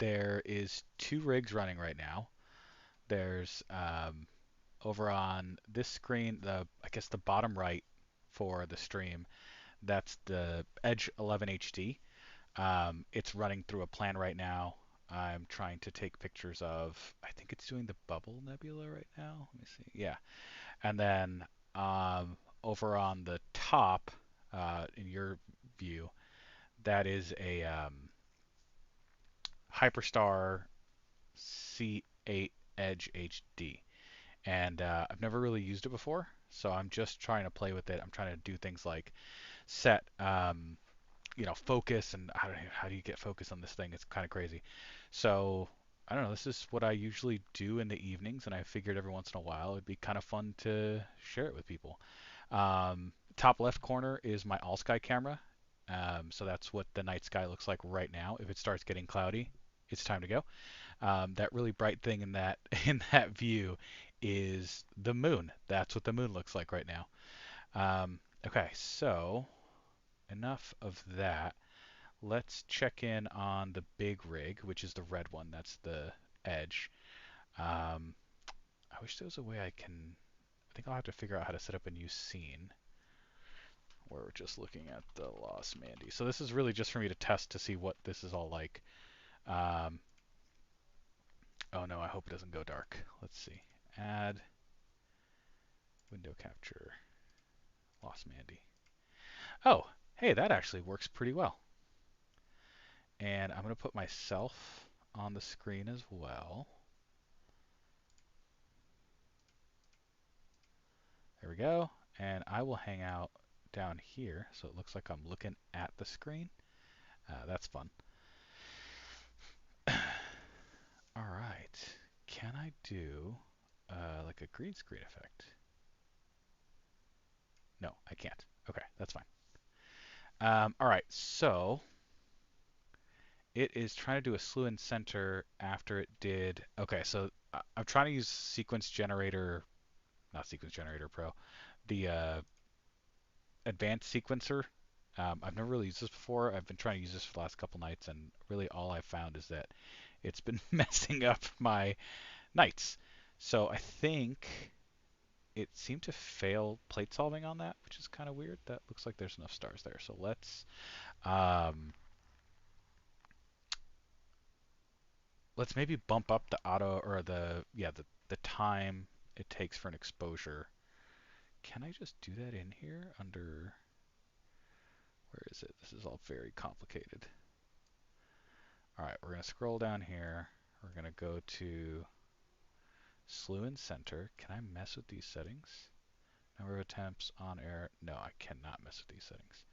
there is two rigs running right now. There's over on this screen, I guess the bottom right for the stream, that's the Edge 11 HD. It's running through a plan right now. I'm trying to take pictures of, I think it's doing the Bubble Nebula right now. Let me see. Yeah. And then over on the top, in your view, that is a HyperStar C8 Edge HD. And I've never really used it before, so I'm just trying to play with it. I'm trying to do things like set, focus, and how do you get focus on this thing? It's kind of crazy. So I don't know. This is what I usually do in the evenings, and I figured every once in a while it'd be kind of fun to share it with people. Top left corner is my all sky camera. So that's what the night sky looks like right now. If it starts getting cloudy, it's time to go. That really bright thing in that in that view is the moon. That's what the moon looks like right now. Okay, so enough of that. Let's check in on the big rig, which is the red one. That's the Edge. Um, I wish there was a way I can. I think I'll have to figure out how to set up a new scene where we're just looking at the Lost Mandy. So this is really just for me to test to see what this is all like. Um, oh no, I hope it doesn't go dark. Let's see. Add window capture Lost Mandy. Oh, hey, that actually works pretty well. And I'm going to put myself on the screen as well. There we go. And I will hang out down here so it looks like I'm looking at the screen. That's fun. All right. Can I do like a green screen effect? No, I can't. Okay, that's fine. All right, so it is trying to do a slew in center after it did. Okay, so I'm trying to use sequence generator, not sequence generator pro, the advanced sequencer. I've never really used this before. I've been trying to use this for the last couple nights, and really all I've found is that it's been messing up my nights. So I think it seemed to fail plate solving on that, which is kind of weird. That looks like there's enough stars there. So um, let's maybe bump up the auto or the time it takes for an exposure. Can I just do that in here under, where is it? This is all very complicated. All right, we're going to scroll down here. We're going to go to slew and center. Can I mess with these settings? Number of attempts on air. No, I cannot mess with these settings.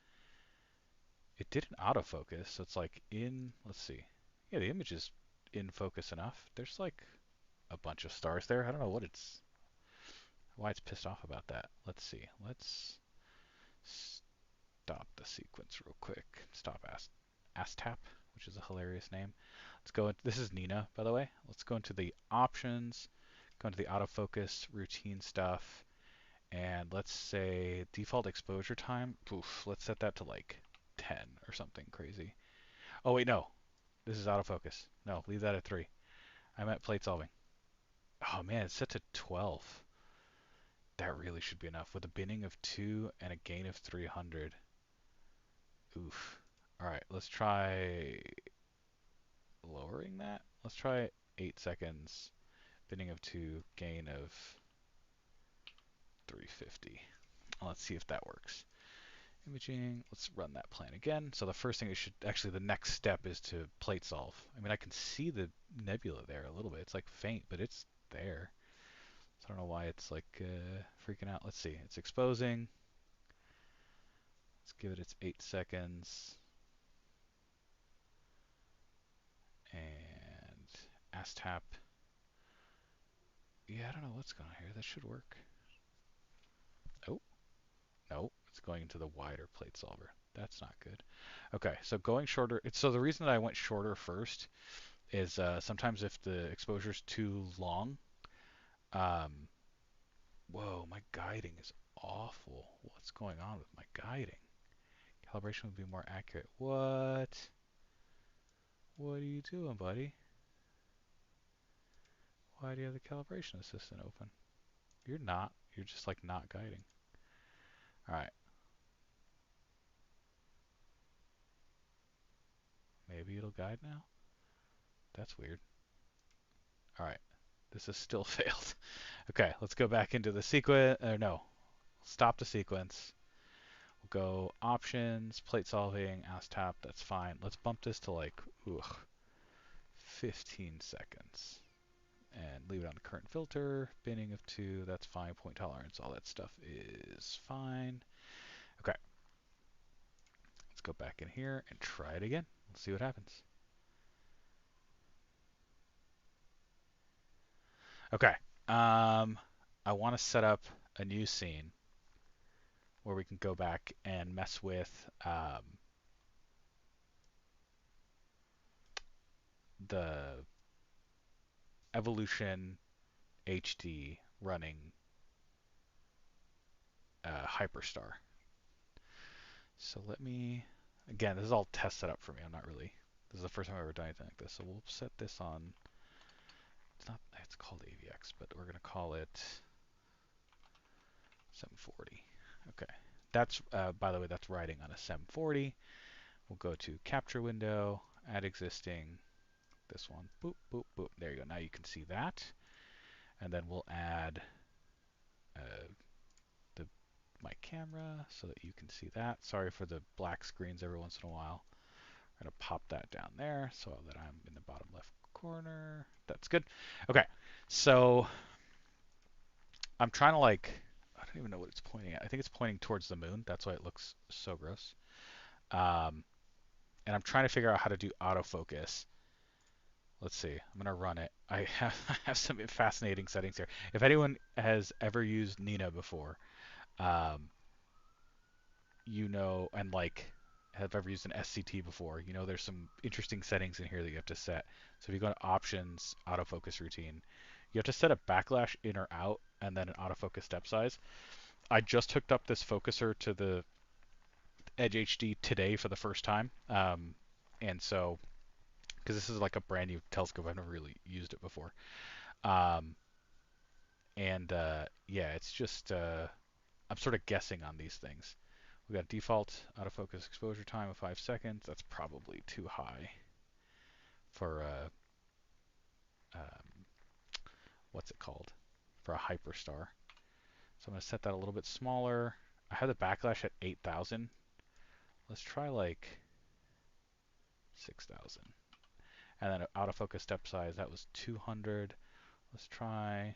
It did an autofocus, so it's like in, let's see. Yeah, the image is in focus enough. There's like a bunch of stars there. I don't know why it's pissed off about that. Let's see. Let's stop the sequence real quick. Stop Astap, which is a hilarious name. Let's go into, this is Nina, by the way. Let's go into the options, go into the autofocus routine stuff, and let's say default exposure time. Oof, let's set that to like 10 or something crazy. Oh wait, no. This is autofocus. No, leave that at 3. I meant plate solving. Oh man, it's set to 12. That really should be enough. With a binning of 2 and a gain of 300. Oof. Alright, let's try lowering that. Let's try 8 seconds. Binning of 2, gain of 350. Let's see if that works. Imaging, let's run that plan again. So the first thing it should, actually the next step is to plate solve. I mean, I can see the nebula there a little bit. It's like faint, but it's there. So I don't know why it's like freaking out. Let's see, it's exposing. Let's give it its 8 seconds. And ASTAP. Yeah, I don't know what's going on here. That should work. Oh, no, it's going into the wider plate solver. That's not good. Okay, so going shorter. So the reason that I went shorter first is sometimes if the exposure is too long, um, whoa, my guiding is awful. What's going on with my guiding? Calibration would be more accurate. What? What are you doing, buddy? Why do you have the calibration assistant open? You're not. You're just like not guiding. All right. Maybe it'll guide now? That's weird. All right. This has still failed. Okay, let's go back into the sequence. No, stop the sequence. We'll go options, plate solving, ask tap. That's fine. Let's bump this to like 15 seconds. And leave it on the current filter. Binning of 2, that's fine. Point tolerance, all that stuff is fine. Okay. Let's go back in here and try it again. Let's see what happens. Okay. I want to set up a new scene where we can go back and mess with the Evolution HD running HyperStar. So let me, again, this is all test set up for me. This is the first time I've ever done anything like this. So we'll set this on, it's called AVX, but we're going to call it 740. Okay. That's, by the way, that's riding on a 740. We'll go to capture window, add existing, this one, boop, boop, boop. There you go. Now you can see that. And then we'll add my camera so that you can see that. Sorry for the black screens every once in a while. I'm going to pop that down there so that I'm in the bottom left corner. That's good. Okay, so I'm trying to I don't even know what it's pointing at. I think it's pointing towards the moon. That's why it looks so gross. And I'm trying to figure out how to do autofocus. Let's see. I'm going to run it. I have some fascinating settings here. If anyone has ever used Nina before, you know, and have ever used an SCT before, you know there's some interesting settings in here that you have to set. So if you go to options, autofocus routine, you have to set a backlash in or out and then an autofocus step size. I just hooked up this focuser to the Edge HD today for the first time. And so, because this is like a brand new telescope, I've never really used it before. Yeah, it's just, I'm sort of guessing on these things. We got default autofocus exposure time of 5 seconds. That's probably too high for what's it called? For a HyperStar. So I'm going to set that a little bit smaller. I have the backlash at 8,000. Let's try like 6,000. And then autofocus step size, that was 200. Let's try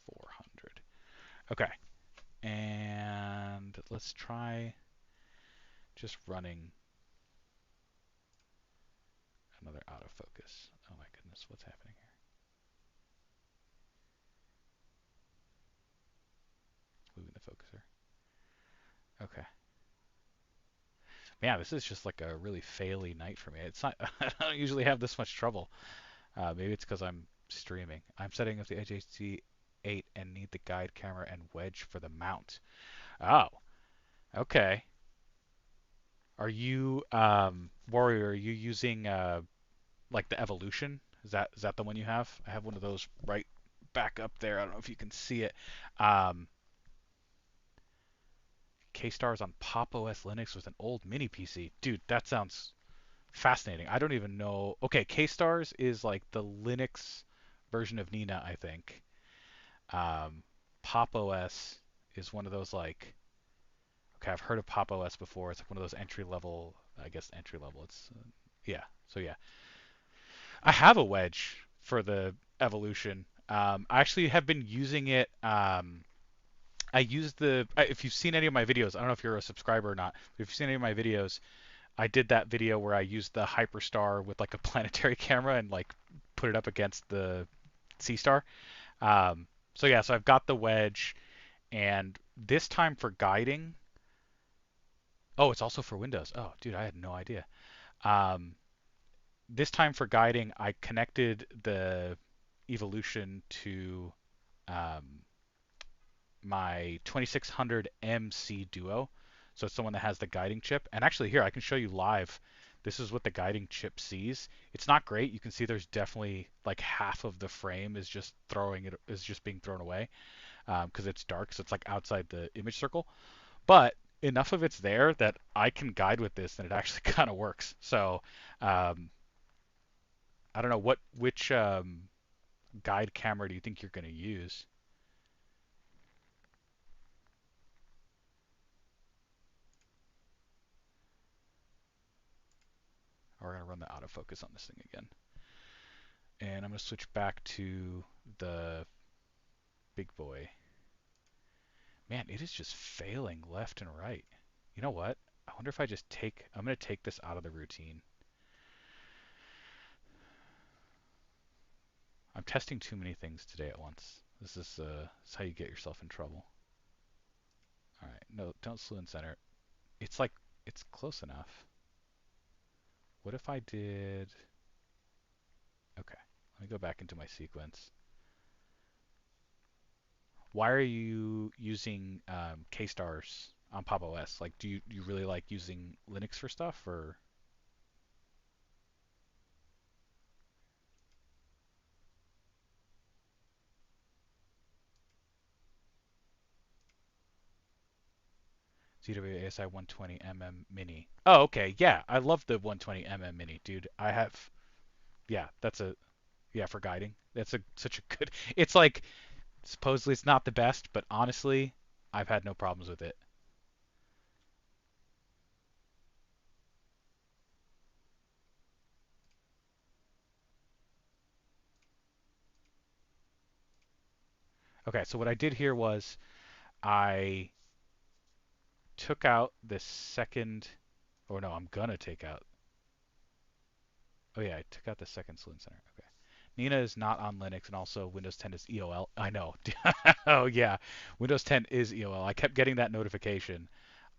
400. Okay. And let's try just running another autofocus. Oh my goodness, what's happening here? Moving the focuser. Okay. Yeah, this is just like a really faily night for me. It's not. I don't usually have this much trouble. Maybe it's because I'm streaming. I'm setting up the Edge HD8 and need the guide camera and wedge for the mount. Oh, okay. Are you Warrior? Are you using like the Evolution? Is that the one you have? I have one of those right back up there. I don't know if you can see it. Um, K-Stars on Pop! OS Linux with an old mini PC. Dude, that sounds fascinating. I don't even know. Okay, K-Stars is like the Linux version of Nina, I think. Pop! OS is one of those like. Okay, I've heard of Pop! OS before. It's like one of those entry level. I guess entry level. It's yeah. So yeah, I have a wedge for the Evolution. I actually have been using it. I use if you've seen any of my videos, I don't know if you're a subscriber or not, but if you've seen any of my videos, I did that video where I used the HyperStar with like a planetary camera and like put it up against the C Star. So yeah, so I've got the wedge, and this time for guiding. Oh, it's also for Windows. Oh, dude, I had no idea. Um, this time for guiding, I connected the Evolution to um, my 2600 MC Duo. So it's the one that has the guiding chip. And actually here, I can show you live This is what the guiding chip sees. It's not great. You can see there's definitely like half of the frame is just being thrown away because it's dark, so it's like outside the image circle. But enough of it's there that I can guide with this, and it actually kind of works. So um, I don't know which guide camera do you think you're going to use? We're going to run the autofocus on this thing again. And I'm going to switch back to the big boy. Man, it is just failing left and right. You know what? I wonder if I'm going to take this out of the routine. I'm testing too many things today at once. This is how you get yourself in trouble. All right, no, don't slew and center. It's like, it's close enough. What if I did, okay, let me go back into my sequence. Why are you using K-stars on Pop! OS? Like, do you really like using Linux for stuff, or? ZWASI 120mm Mini. Oh, okay, yeah, I love the 120mm Mini, dude. Yeah, yeah, for guiding. That's such a good. It's like supposedly it's not the best, but honestly, I've had no problems with it. Okay, so what I did here was I took out the second, or no, I'm gonna take out. Oh yeah, I took out the second Saloon Center. Okay. Nina is not on Linux, and also Windows 10 is EOL. I know. Oh yeah, Windows 10 is EOL. I kept getting that notification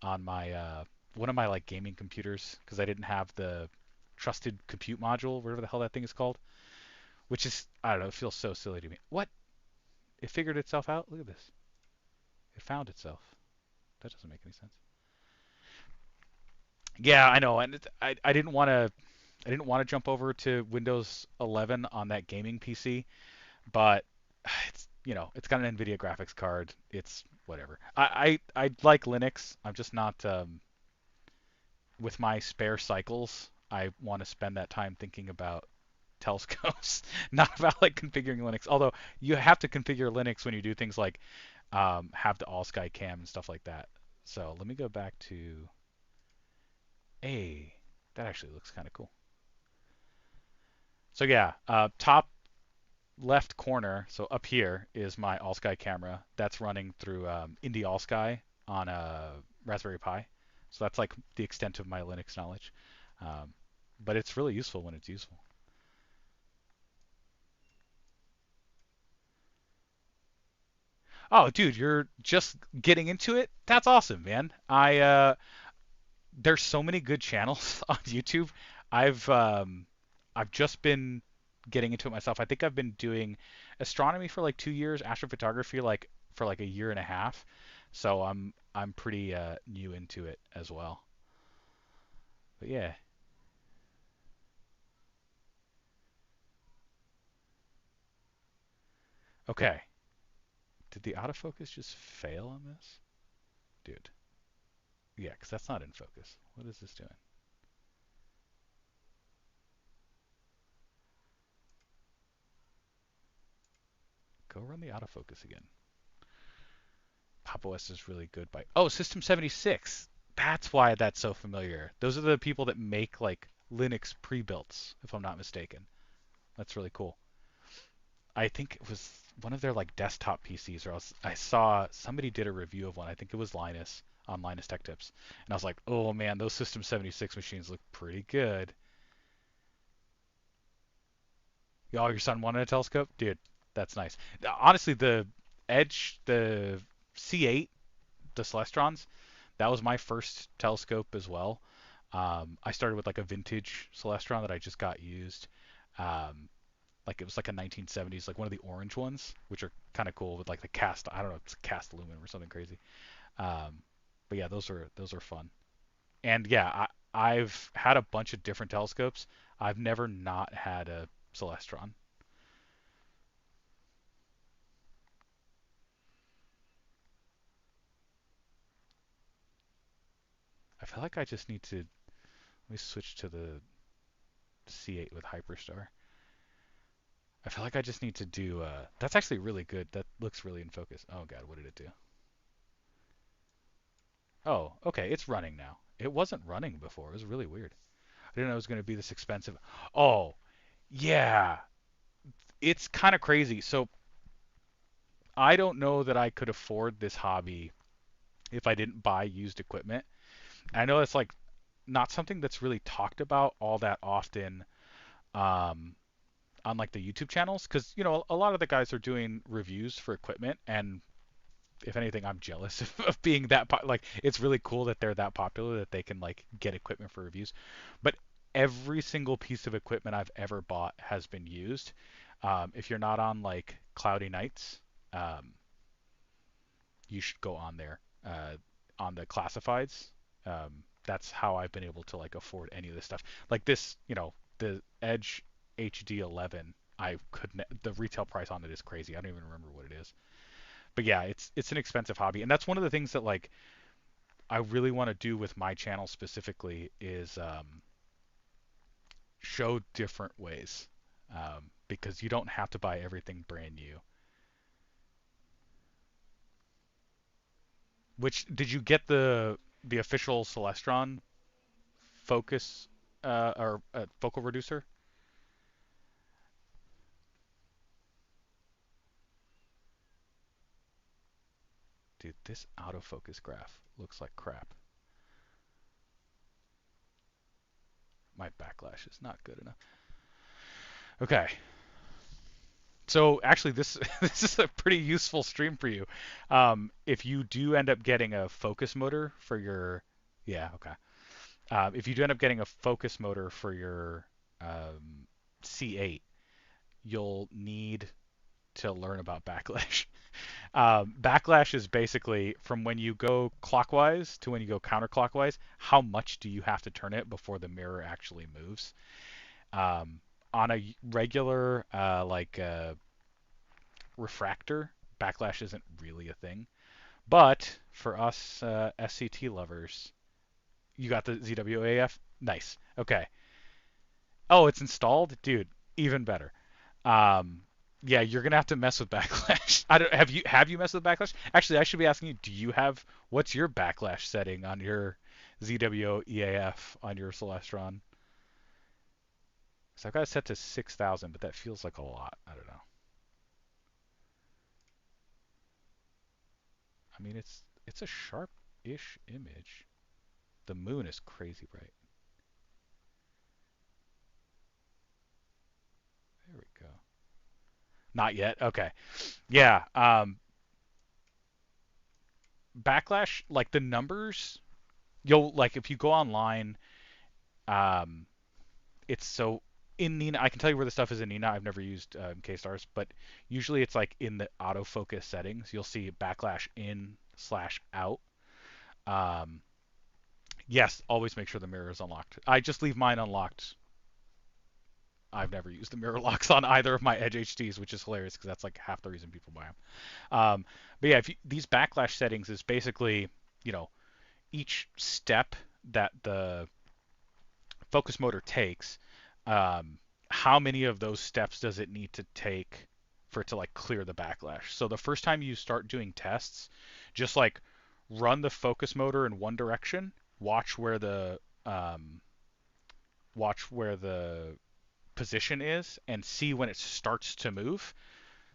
on my one of my like gaming computers because I didn't have the trusted compute module, whatever the hell that thing is called, which is, I don't know, it feels so silly to me. What? It figured itself out? Look at this. It found itself. That doesn't make any sense. Yeah, I know, and I didn't want to jump over to Windows 11 on that gaming PC, but it's, it's got an NVIDIA graphics card. It's whatever. I like Linux. I'm just not with my spare cycles. I want to spend that time thinking about telescopes, not about like configuring Linux. Although you have to configure Linux when you do things like have the all sky cam and stuff like that. So let me go back to a. That actually looks kind of cool. So yeah, top left corner, so up here is my all sky camera. That's running through Indie All Sky on a Raspberry Pi. So that's like the extent of my Linux knowledge. Um, but it's really useful when it's useful. Oh, dude, you're just getting into it? That's awesome, man. There's so many good channels on YouTube. I've um, I've just been getting into it myself. I think I've been doing astronomy for like 2 years, astrophotography like for like a year and a half. So I'm pretty new into it as well. But yeah. Okay. Did the autofocus just fail on this? Dude. Yeah, because that's not in focus. What is this doing? Go run the autofocus again. Pop! OS is really good by. Oh, System 76. That's why that's so familiar. Those are the people that make like Linux pre-builts, if I'm not mistaken. That's really cool. I think it was one of their like desktop PCs, or else I saw somebody did a review of one. I think it was Linus on Linus Tech Tips, and I was like, oh man, those System 76 machines look pretty good. Oh, your son wanted a telescope, dude. That's nice. Honestly, the Edge, the C8, the Celestrons, that was my first telescope as well. I started with like a vintage Celestron that I just got used. Um, like it was like a 1970s, like one of the orange ones, which are kind of cool with like the cast. I don't know, it's cast aluminum or something crazy. Um, but yeah, those are fun. And yeah, I've had a bunch of different telescopes. I've never not had a Celestron. I feel like I just need to, let me switch to the C8 with HyperStar. I feel like I just need to do, that's actually really good. That looks really in focus. Oh God, what did it do? Oh, okay, it's running now. It wasn't running before. It was really weird. I didn't know it was going to be this expensive. Oh, yeah. It's kind of crazy. So I don't know that I could afford this hobby if I didn't buy used equipment. I know it's like not something that's really talked about all that often um, on like the YouTube channels because a lot of the guys are doing reviews for equipment, and if anything, I'm jealous of being that like it's really cool that they're that popular that they can like get equipment for reviews. But every single piece of equipment I've ever bought has been used. If you're not on like Cloudy Nights, um, you should go on there on the classifieds. That's how I've been able to like afford any of this stuff. Like this, the Edge HD11. I couldn't. The retail price on it is crazy. I don't even remember what it is. But yeah, it's an expensive hobby, and that's one of the things that like I really want to do with my channel specifically is show different ways, because you don't have to buy everything brand new. Which did you get the official Celestron focus or focal reducer? Dude, this autofocus graph looks like crap. My backlash is not good enough. Okay, so actually, this this is a pretty useful stream for you. If you do end up getting a focus motor for your, yeah, okay. If you do end up getting a focus motor for your C8, you'll need to learn about backlash. Backlash is basically from when you go clockwise to when you go counterclockwise, how much do you have to turn it before the mirror actually moves? Um, on a regular refractor, backlash isn't really a thing. But for us SCT lovers, you got the ZWAF? Nice. Okay. Oh, it's installed? Dude, even better. Um, yeah, you're gonna have to mess with backlash. I don't have you messed with backlash? Actually, I should be asking you, do you have what's your backlash setting on your ZWEAF on your Celestron? So I've got it set to 6,000, but that feels like a lot. I don't know. I mean, it's a sharp-ish image. The moon is crazy bright. There we go. Not yet. Okay. Yeah. Backlash, like the numbers, you'll like if you go online, um, it's so in Nina. I can tell you where the stuff is in Nina. I've never used K-stars, but usually it's like in the autofocus settings. You'll see backlash in slash out. Um, yes, always make sure the mirror is unlocked. I just leave mine unlocked. I've never used the mirror locks on either of my Edge HDs, which is hilarious because that's like half the reason people buy them. But yeah, these backlash settings is basically, you know, each step that the focus motor takes, um, how many of those steps does it need to take for it to like clear the backlash? So the first time you start doing tests, just like run the focus motor in one direction, watch where the um, watch where the position is, and see when it starts to move.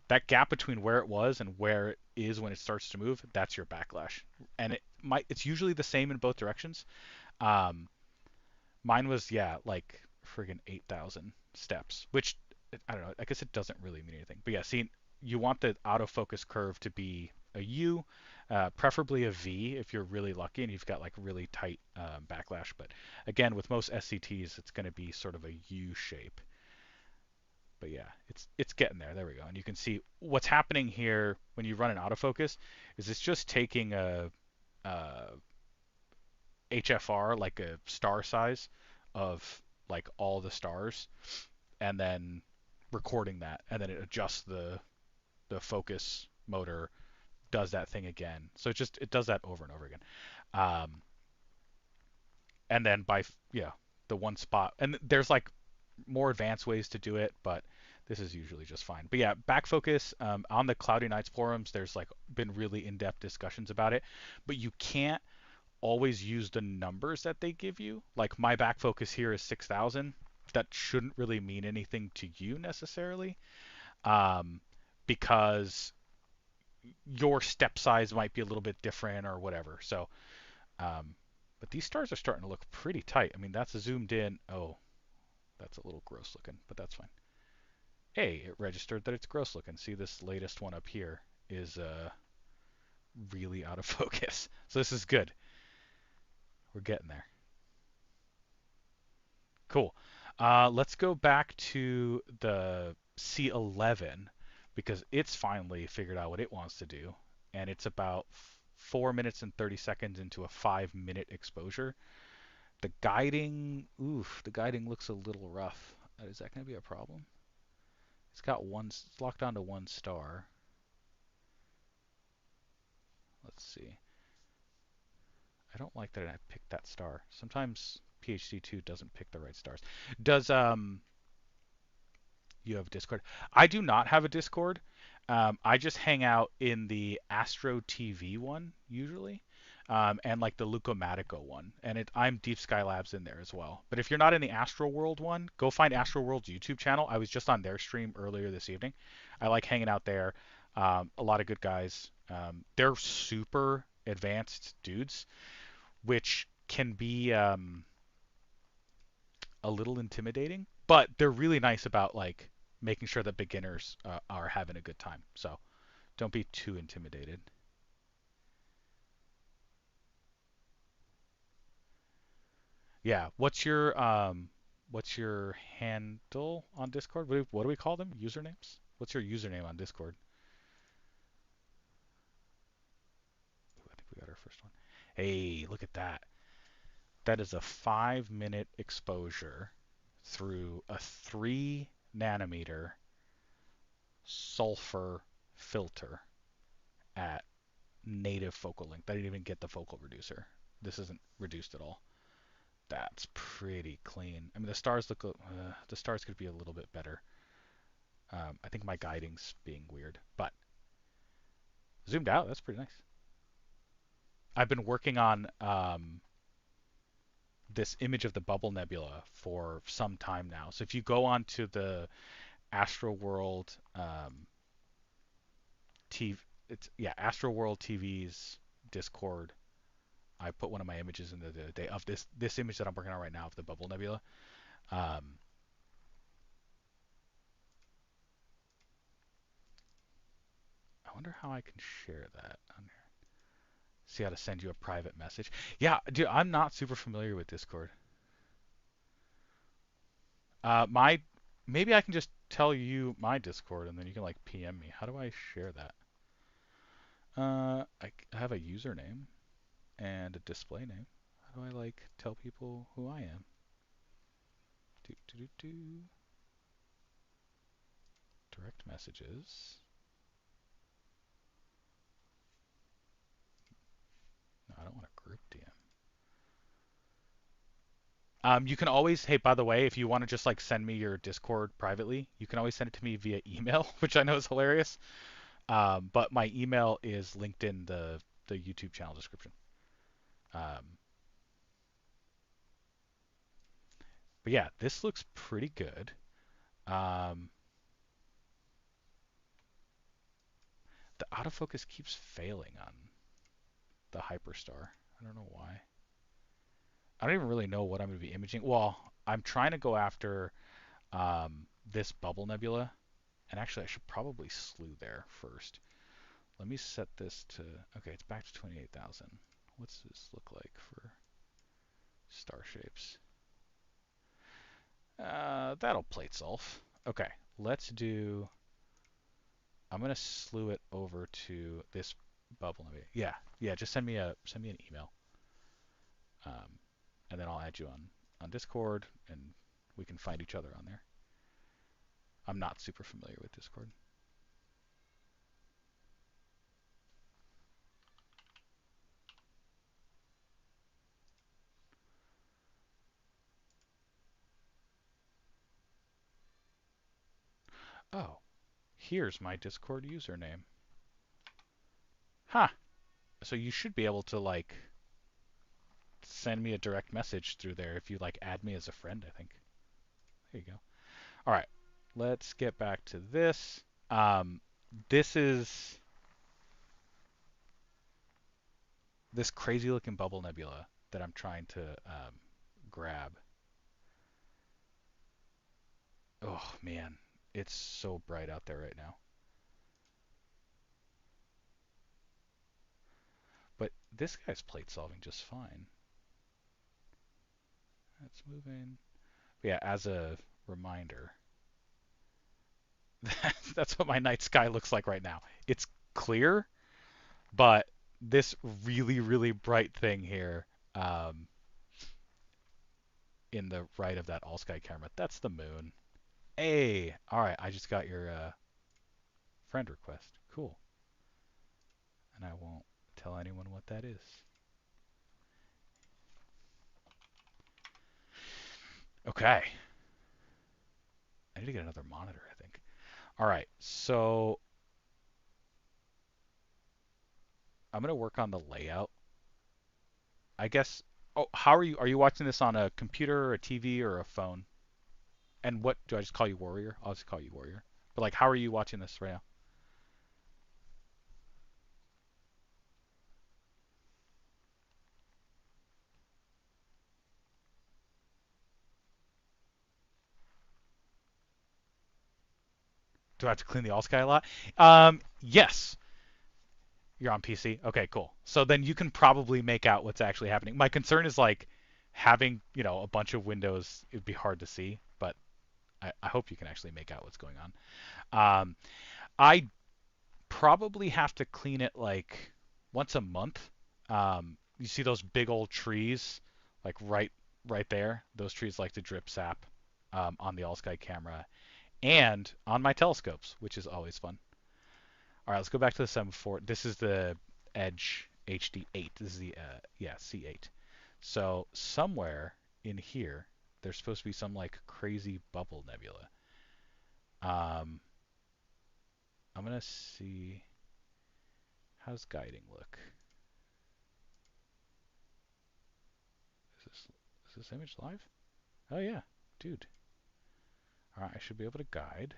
That gap between where it was and where it is when it starts to move, that's your backlash. And it's usually the same in both directions. Um, Mine was, yeah, like friggin' 8,000 steps, which I don't know. I guess it doesn't really mean anything. But yeah, see, you want the autofocus curve to be a U, preferably a V if you're really lucky and you've got like really tight backlash. But again, with most SCTs, it's going to be sort of a U shape. But yeah, it's getting there. There we go. And you can see what's happening here when you run an autofocus is it's just taking a HFR, like a star size of like all the stars, and then recording that, and then it adjusts the focus motor, does that thing again. So it does that over and over again. Um, and then yeah, the one spot, and there's like more advanced ways to do it, but this is usually just fine. But yeah, back focus, on the Cloudy Nights forums, there's like been really in-depth discussions about it, but you can't always use the numbers that they give you. Like my back focus here is 6,000. That shouldn't really mean anything to you necessarily, um, because your step size might be a little bit different or whatever. So, um, but these stars are starting to look pretty tight. I mean, that's zoomed in. Oh, that's a little gross looking, but that's fine. Hey, it registered that it's gross looking. See, this latest one up here is really out of focus. So this is good. We're getting there. Cool. Let's go back to the C11 because it's finally figured out what it wants to do, and it's about 4 minutes and 30 seconds into a 5-minute exposure. The guiding, oof, the guiding looks a little rough. Is that going to be a problem? It's locked onto one star. Let's see. I don't like that I picked that star. Sometimes PhD2 doesn't pick the right stars. Does you have Discord? I do not have a Discord. I just hang out in the Astro TV one usually, and like the Lucomatico one, and I'm Deep Sky Labs in there as well. But if you're not in the Astro World one, go find Astro World's YouTube channel. I was just on their stream earlier this evening. I like hanging out there. A lot of good guys. They're super advanced dudes, which can be a little intimidating, but they're really nice about like making sure that beginners are having a good time. So don't be too intimidated. Yeah. What's your handle on Discord? What do we call them? Usernames? What's your username on Discord? Ooh, I think we got our first one. Hey, look at that. That is a 5-minute exposure through a 3 nanometer sulfur filter at native focal length. I didn't even get the focal reducer. This isn't reduced at all. That's pretty clean. I mean, the stars could be a little bit better. I think my guiding's being weird, but zoomed out, that's pretty nice. I've been working on this image of the Bubble Nebula for some time now. So if you go onto the Astro World TV, Astro World TV's Discord. I put one of my images in the other day of this image that I'm working on right now of the Bubble Nebula. Um, I wonder how I can share that on here. See how to send you a private message. Yeah, dude, I'm not super familiar with Discord. My maybe I can just tell you my Discord and then you can like PM me. How do I share that? I have a username and a display name. How do I like tell people who I am? Do do do do. Direct messages. No, I don't want a group DM. You can always, hey, by the way, if you want to just like send me your Discord privately, you can always send it to me via email, which I know is hilarious. But my email is linked in the YouTube channel description. Um, but yeah, this looks pretty good. Um, the autofocus keeps failing on the HyperStar. I don't know why. I don't even really know what I'm going to be imaging. Well, I'm trying to go after this Bubble Nebula, and actually I should probably slew there first. Let me set this to, okay, it's back to 28,000. What's this look like for star shapes? That'll play itself. Okay, let's do, I'm gonna slew it over to this bubble. Yeah, just send me an email. and then I'll add you on Discord, and we can find each other on there. I'm not super familiar with Discord. Oh, here's my Discord username. Huh. So you should be able to like send me a direct message through there if you like add me as a friend, I think. There you go. All right. Let's get back to this. This is this crazy looking bubble nebula that I'm trying to grab. Oh man, it's so bright out there right now. But this guy's plate solving just fine. That's moving. But yeah, as a reminder, that's what my night sky looks like right now. It's clear, but this really, really bright thing here in the right of that all sky camera, that's the moon. Hey, all right, I just got your friend request. Cool. And I won't tell anyone what that is. Okay. I need to get another monitor, I think. All right, so I'm gonna work on the layout. I guess. Oh, how are you? Are you watching this on a computer, or a TV, or a phone? And what do I just call you, Warrior? I'll just call you Warrior. But like, how are you watching this right now? Do I have to clean the all sky a lot? Yes. You're on PC. Okay, cool. So then you can probably make out what's actually happening. My concern is like having a bunch of windows. It'd be hard to see, but I hope you can actually make out what's going on. I probably have to clean it like once a month. You see those big old trees, like right there. Those trees like to drip sap on the all sky camera and on my telescopes, which is always fun. All right, let's go back to the 7.4. This is the Edge HD8. This is the C8. So somewhere in here, there's supposed to be some like crazy bubble nebula. I'm gonna see how's guiding look. Is this image live? Oh yeah, dude. All right, I should be able to guide.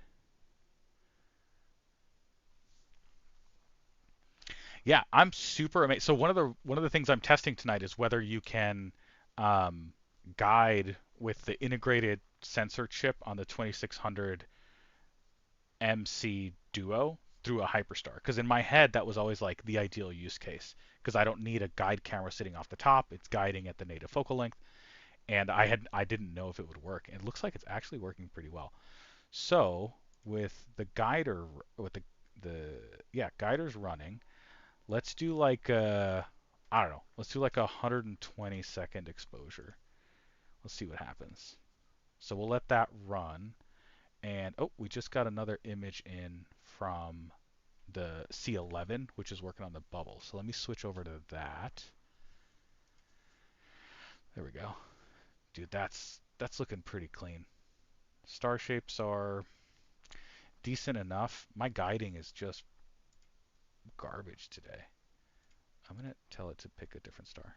Yeah, I'm super amazed. So one of the things I'm testing tonight is whether you can um, guide with the integrated sensor chip on the 2600 MC Duo through a HyperStar. Because in my head, that was always like the ideal use case. Because I don't need a guide camera sitting off the top; it's guiding at the native focal length, and I didn't know if it would work. And it looks like it's actually working pretty well. So with the guider with the yeah guiders running. Let's do like I don't know. Let's do like 120-second exposure. Let's see what happens. So we'll let that run. And oh, we just got another image in from the C11, which is working on the bubble. So let me switch over to that. There we go. Dude, that's looking pretty clean. Star shapes are decent enough. My guiding is just garbage today. I'm going to tell it to pick a different star.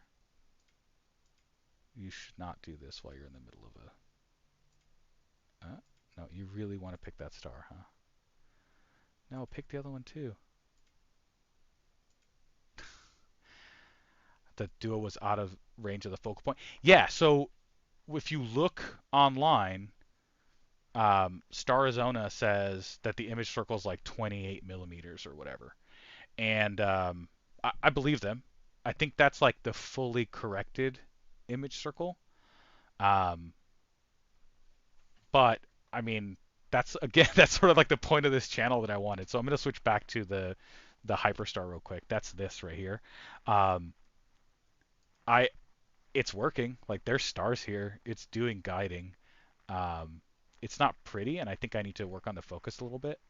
You should not do this while you're in the middle of a... No, you really want to pick that star, huh? No, pick the other one too. The duo was out of range of the focal point. Yeah, so if you look online, Starizona says that the image circle is like 28 millimeters or whatever. And I believe them. I think that's like the fully corrected image circle. Um, but I mean, that's again, that's sort of like the point of this channel that I wanted. So I'm gonna switch back to the HyperStar real quick. That's this right here. Um, I it's working. Like there's stars here. It's doing guiding. Um, it's not pretty, and I think I need to work on the focus a little bit.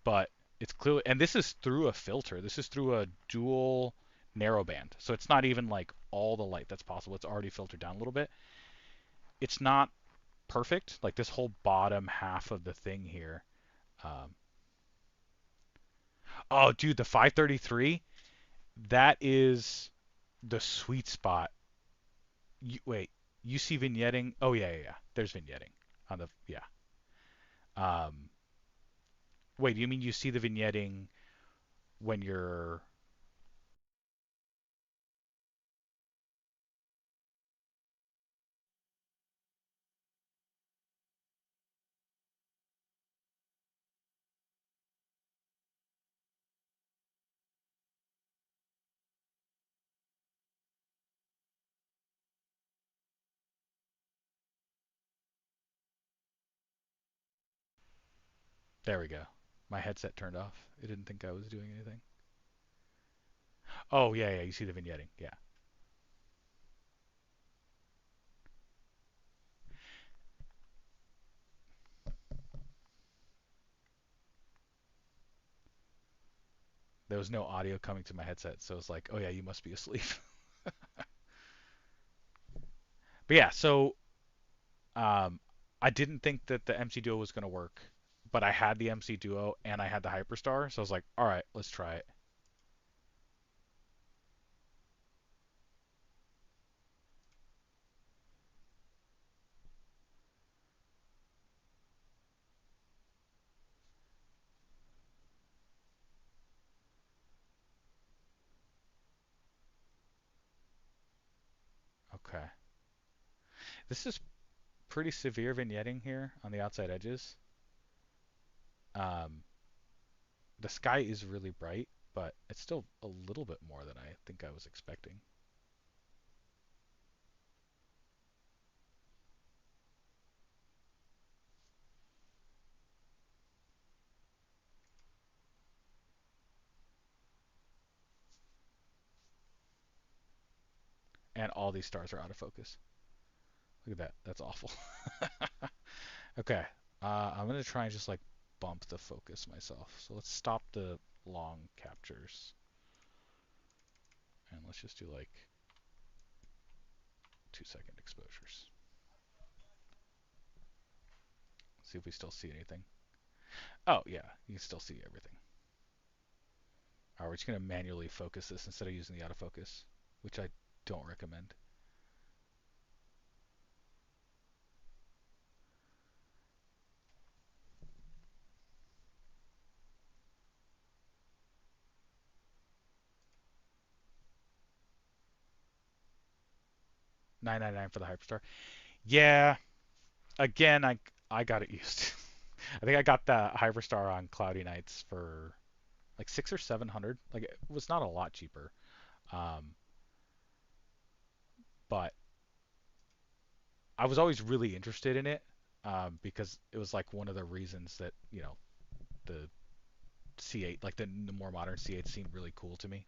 But it's clearly, and this is through a filter. This is through a dual narrowband, so it's not even like all the light that's possible. It's already filtered down a little bit. It's not perfect. Like this whole bottom half of the thing here. Um, oh, dude, the 533. That is the sweet spot. Wait, you see vignetting? Oh yeah, yeah, yeah. There's vignetting on the yeah. Um, wait, you mean you see the vignetting when you're? There we go. My headset turned off. It didn't think I was doing anything. Oh yeah, yeah. You see the vignetting? Yeah. There was no audio coming to my headset, so it's like, oh yeah, you must be asleep. But yeah, so um, I didn't think that the MC Duo was gonna work, but I had the MC Duo and I had the HyperStar, so I was like, all right, let's try it. Okay. This is pretty severe vignetting here on the outside edges. Um, the sky is really bright, but it's still a little bit more than I think I was expecting. 'And all these stars are out of focus. Look at that. That's awful. Okay. I'm going to try and just like bump the focus myself. So let's stop the long captures. And let's just do like 2-second exposures. See if we still see anything. Oh, yeah. You can still see everything. All right, we're just going to manually focus this instead of using the autofocus, which I don't recommend. $9.99 for the HyperStar. Yeah, again, I got it used. I think I got the HyperStar on cloudy nights for like 600 or 700. Like it was not a lot cheaper, um, but I was always really interested in it because it was like one of the reasons that the C8, like the more modern C8, seemed really cool to me.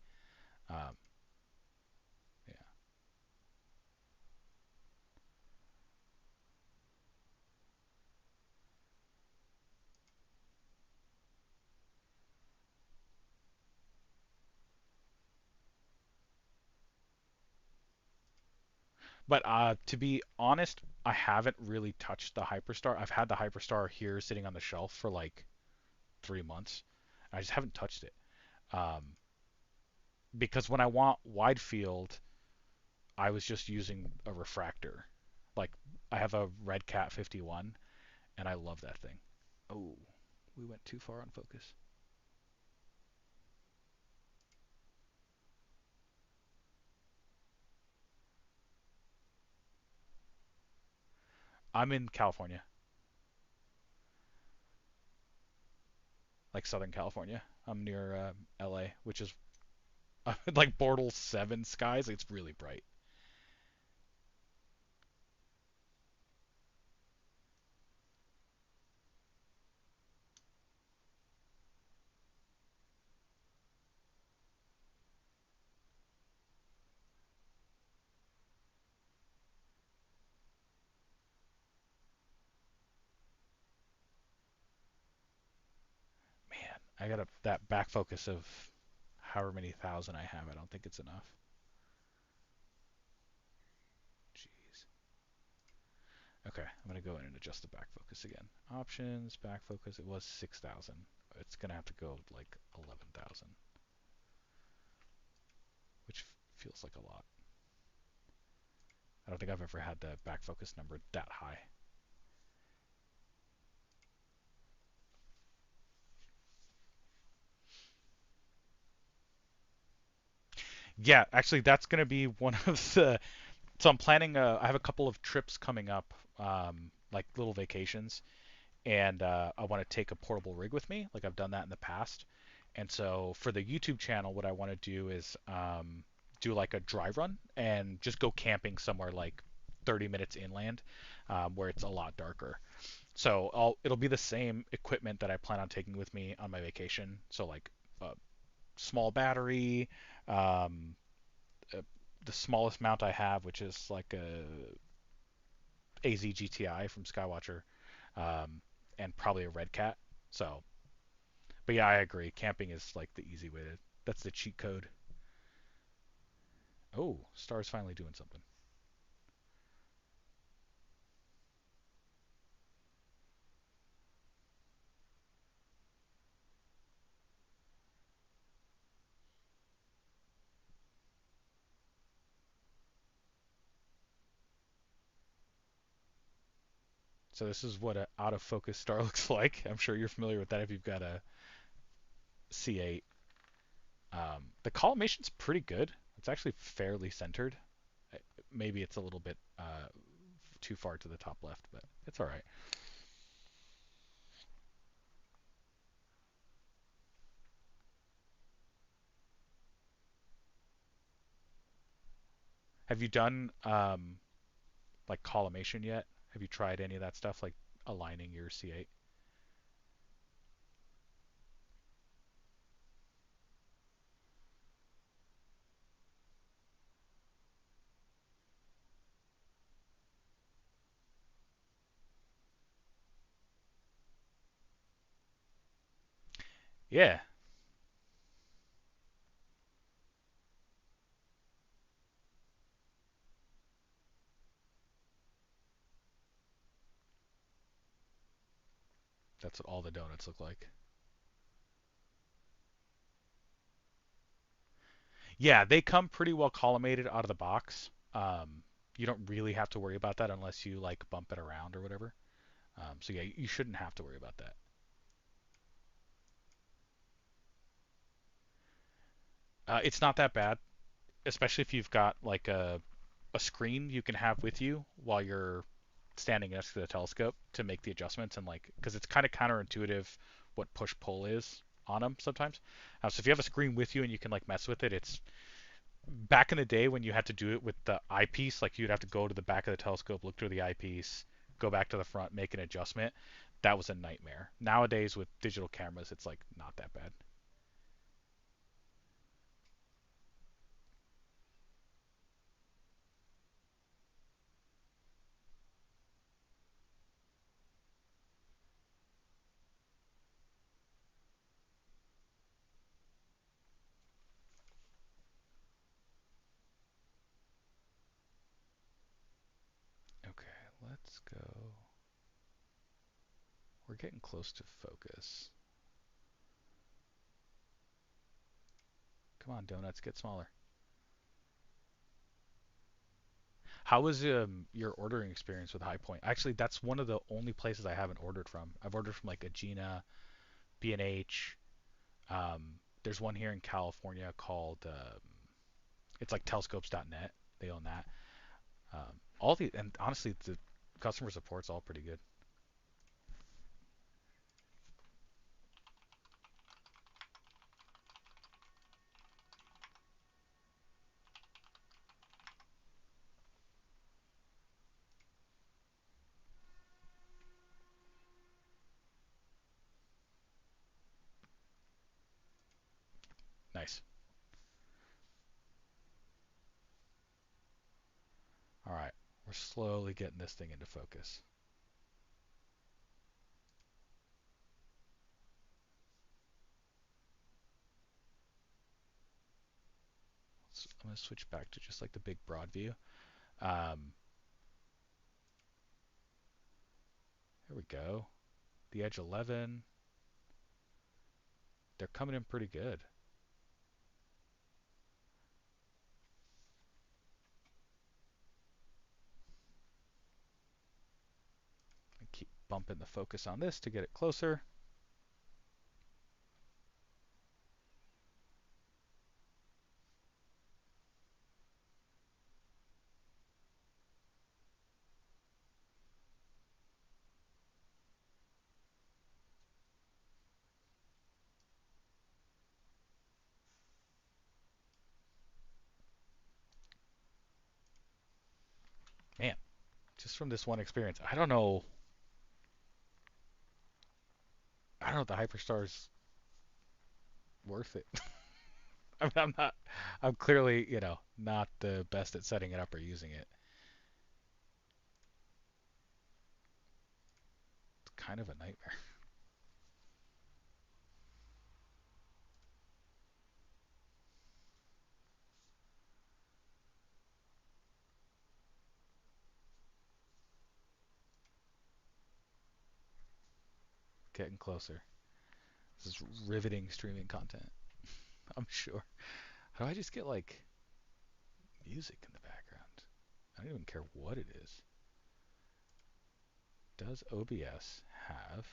Um, yeah, but to be honest, I haven't really touched the HyperStar. I've had the HyperStar here sitting on the shelf for like 3 months. I just haven't touched it um, because when I want wide field, I was just using a refractor. Like I have a Red Cat 51, and I love that thing. Oh, we went too far on focus. I'm in California, like Southern California. I'm near LA, which is like Bortle 7 skies. It's really bright. I got that back focus of however many thousand I have. I don't think it's enough. Jeez. Okay, I'm gonna go in and adjust the back focus again. Options, back focus. It was 6,000. It's gonna have to go like 11,000, which feels like a lot. I don't think I've ever had the back focus number that high. Yeah, actually, that's gonna be one of the. So I'm planning. I have a couple of trips coming up, like little vacations, and I want to take a portable rig with me. Like I've done that in the past. And so for the YouTube channel, what I want to do is do like a dry run and just go camping somewhere like 30 minutes inland, where it's a lot darker. So it'll be the same equipment that I plan on taking with me on my vacation. So like a small battery, um, uh, the smallest mount I have, which is like a AZ GTI from Skywatcher, um, and probably a Red Cat. So, but yeah, I agree. Camping is like the easy way to. That's the cheat code. Oh, Star's finally doing something. So this is what an out of focus star looks like. I'm sure you're familiar with that if you've got a C8. The collimation's pretty good. It's actually fairly centered. Maybe it's a little bit too far to the top left, but it's all right. Have you done like collimation yet? Have you tried any of that stuff, like aligning your C8? Yeah, that's what all the donuts look like. Yeah, they come pretty well collimated out of the box. You don't really have to worry about that unless you like bump it around or whatever. So yeah, you shouldn't have to worry about that. It's not that bad, especially if you've got like a screen you can have with you while you're standing next to the telescope to make the adjustments and like because it's kind of counterintuitive what push pull is on them sometimes. So if you have a screen with you and you can like mess with it, it's back in the day when you had to do it with the eyepiece, like you'd have to go to the back of the telescope, look through the eyepiece, go back to the front, make an adjustment. That was a nightmare. Nowadays with digital cameras, it's like not that bad. Okay, let's go. We're getting close to focus. Come on, donuts, get smaller. How was your ordering experience with High Point? Actually, that's one of the only places I haven't ordered from. I've ordered from like Agena, B&H. There's one here in California called it's like telescopes.net. They own that. All the and honestly, the customer support's all pretty good. Nice. All right, we're slowly getting this thing into focus. I'm going to switch back to just like the big broad view. Here we go. The Edge 11. They're coming in pretty good. I keep bumping the focus on this to get it closer. Man, just from this one experience, I don't know if the HyperStar's worth it. I mean, I'm clearly, not the best at setting it up or using it. It's kind of a nightmare. Getting closer. This is riveting streaming content, I'm sure. How do I just get like music in the background? I don't even care what it is. Does OBS have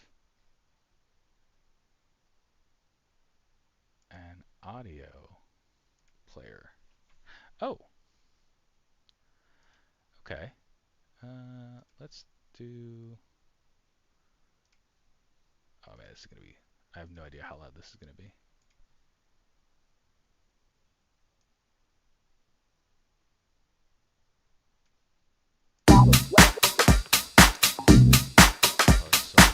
an audio player? Oh, okay. Let's do. Oh man, this is gonna be. I have no idea how loud this is gonna be. Oh, it's so loud.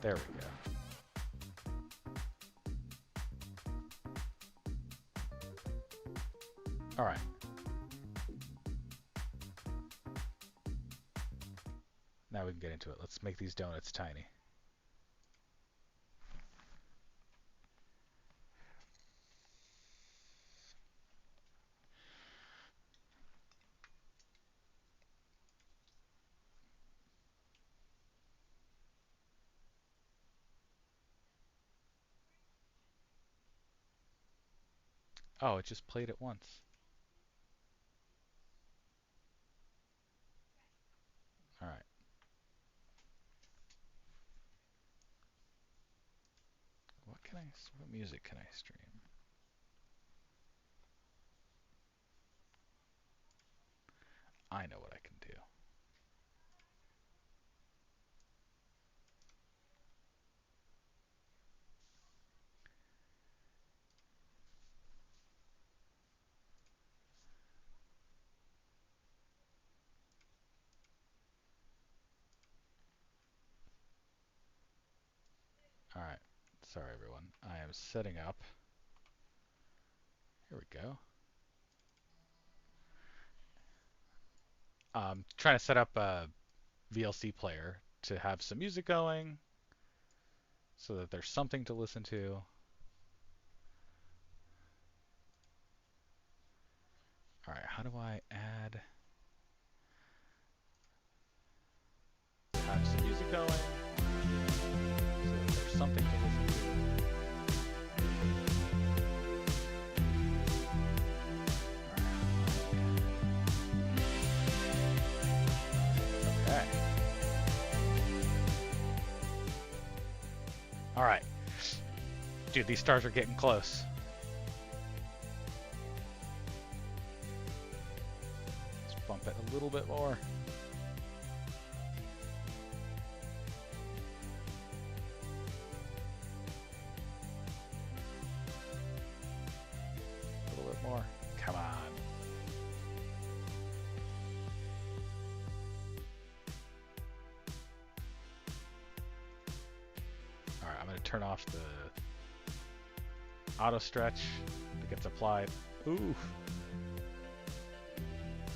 There we go. All right. Now we can get into it. Let's make these donuts tiny. Oh, it just played it once. All right. What music can I stream? I know what I can do. All right. Sorry, everyone. I am setting up. Here we go. Trying to set up a VLC player to have some music going so that there's something to listen to. All right, how do I have some music going so that there's something to listen to? Okay. All right. Dude, these stars are getting close. Let's bump it a little bit more. A little bit more. Come on. All right, I'm going to turn off the auto stretch that gets applied. Ooh. I don't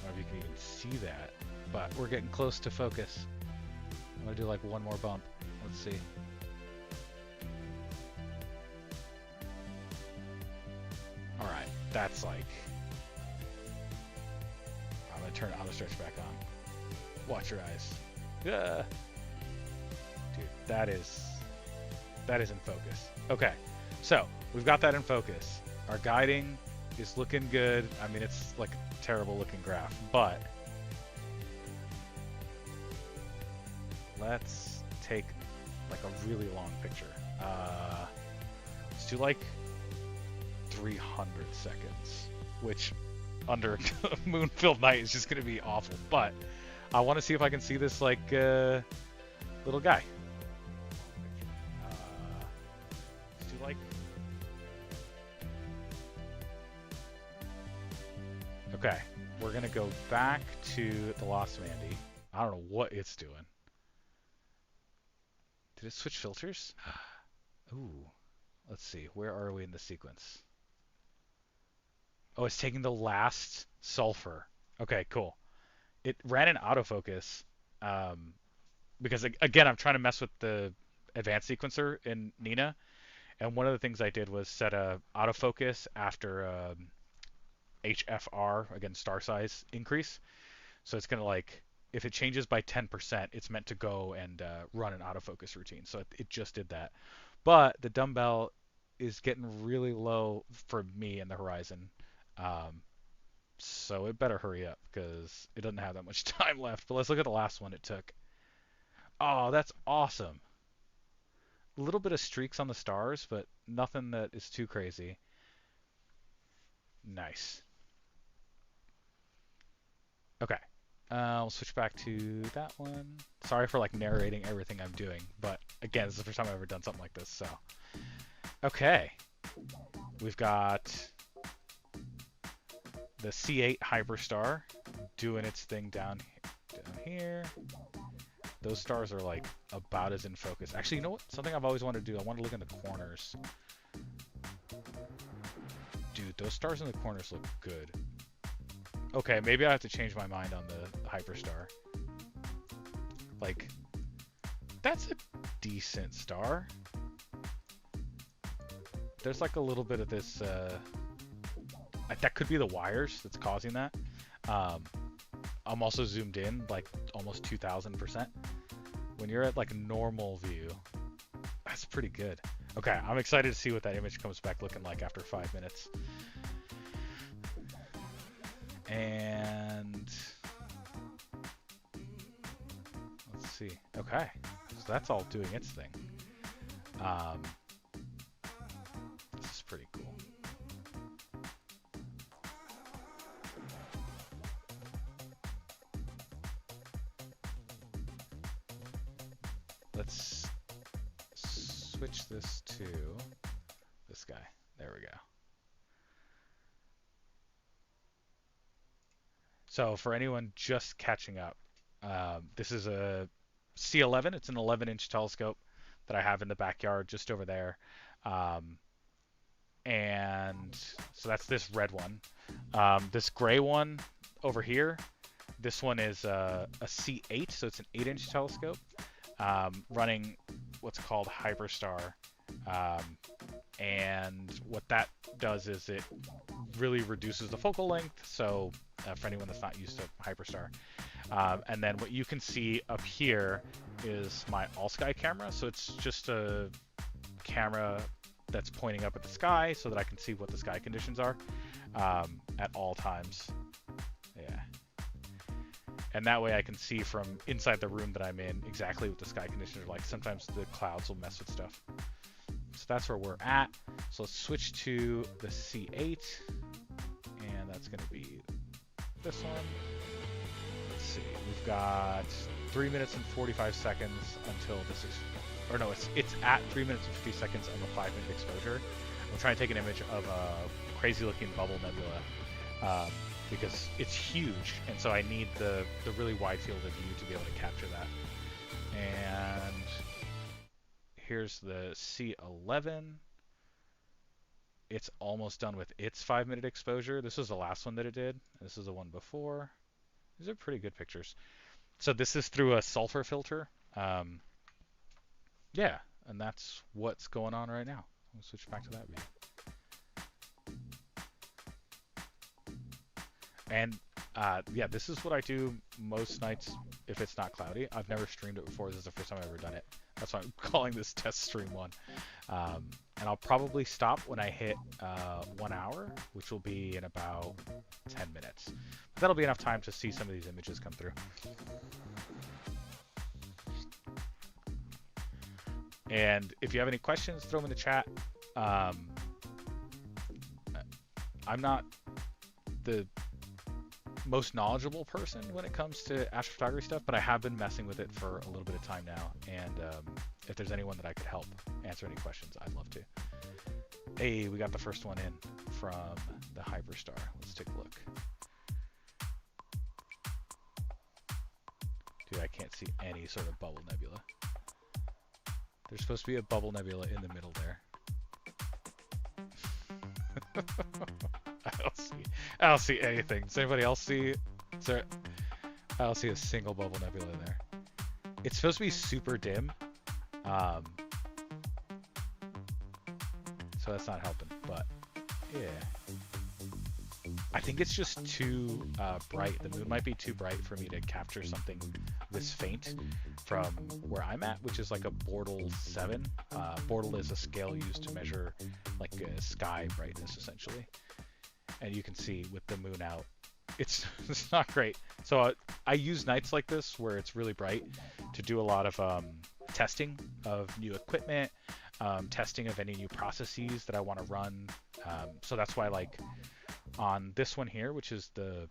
know if you can even see that, but we're getting close to focus. I'm gonna do like one more bump. Let's see. All right, that's like. I'm gonna turn auto stretch back on. Watch your eyes. Yeah. Dude, that is in focus. Okay, so we've got that in focus. Our guiding is looking good. I mean, it's like a terrible looking graph, but let's take like a really long picture. Let's do like 300 seconds, which under moon-filled night is just going to be awful. But I want to see if I can see this like little guy. Let's do like. Okay, we're gonna go back to the Lost Mandy. I don't know what it's doing. Did it switch filters? Ooh, let's see. Where are we in the sequence? Oh, it's taking the last sulfur. Okay, cool. It ran an autofocus because, again, I'm trying to mess with the advanced sequencer in Nina. And one of the things I did was set a autofocus after HFR, again, star size increase. So it's going to like, if it changes by 10%, it's meant to go and run an autofocus routine. So it just did that. But the dumbbell is getting really low for me in the horizon. So it better hurry up because it doesn't have that much time left. But let's look at the last one it took. Oh, that's awesome. A little bit of streaks on the stars, but nothing that is too crazy. Nice. Okay. We'll switch back to that one. Sorry for like narrating everything I'm doing, but again, this is the first time I've ever done something like this, so. Okay. We've got the C8 HyperStar doing its thing down here. Those stars are like about as in focus. Actually, you know what? Something I've always wanted to do. I want to look in the corners. Dude, those stars in the corners look good. Okay, maybe I have to change my mind on the HyperStar. Like, that's a decent star. There's like a little bit of this, that could be the wires that's causing that. I'm also zoomed in like almost 2000%. When you're at like normal view, that's pretty good. Okay, I'm excited to see what that image comes back looking like after 5 minutes. And let's see. Okay, so that's all doing its thing. This is pretty cool. Let's switch this to this guy. There we go. So for anyone just catching up, this is a C11. It's an 11-inch telescope that I have in the backyard just over there. And so that's this red one. This gray one over here, this one is a C8, so it's an 8-inch telescope running what's called HyperStar. And what that does is it really reduces the focal length, so for anyone that's not used to HyperStar. And then what you can see up here is my all-sky camera, so it's just a camera that's pointing up at the sky so that I can see what the sky conditions are at all times. Yeah. And that way I can see from inside the room that I'm in exactly what the sky conditions are like. Sometimes the clouds will mess with stuff. So that's where we're at. So let's switch to the C8, and that's going to be this one. Let's see. We've got 3 minutes and 45 seconds until this is, or no, it's at 3 minutes and 50 seconds of a 5-minute exposure. I'm trying to take an image of a crazy-looking bubble nebula because it's huge, and so I need the really wide field of view to be able to capture that. And here's the C11. it's almost done with its 5-minute exposure. This was the last one that it did. This is the one before. These are pretty good pictures. So this is through a sulfur filter. Um, yeah, and that's what's going on right now. We'll switch back to that view. And yeah, this is what I do most nights if it's not cloudy. I've never streamed it before. This is the first time I've ever done it. That's why I'm calling this test stream 1. And I'll probably stop when I hit 1 hour, which will be in about 10 minutes. But that'll be enough time to see some of these images come through. And if you have any questions, throw them in the chat. I'm not the most knowledgeable person when it comes to astrophotography stuff, but I have been messing with it for a little bit of time now. And if there's anyone that I could help answer any questions, I'd love to. Hey, we got the first one in from the HyperStar. Let's take a look. Dude, I can't see any sort of bubble nebula. There's supposed to be a bubble nebula in the middle there. I don't see anything. Does anybody else see? I don't see a single bubble nebula in there. It's supposed to be super dim, so that's not helping. But yeah, I think it's just too bright. The moon might be too bright for me to capture something this faint from where I'm at, which is like a Bortle 7. Bortle is a scale used to measure like sky brightness, essentially. And you can see with the moon out, it's not great. So I use nights like this where it's really bright to do a lot of testing of new equipment, testing of any new processes that I want to run. So that's why, like, on this one here, which is the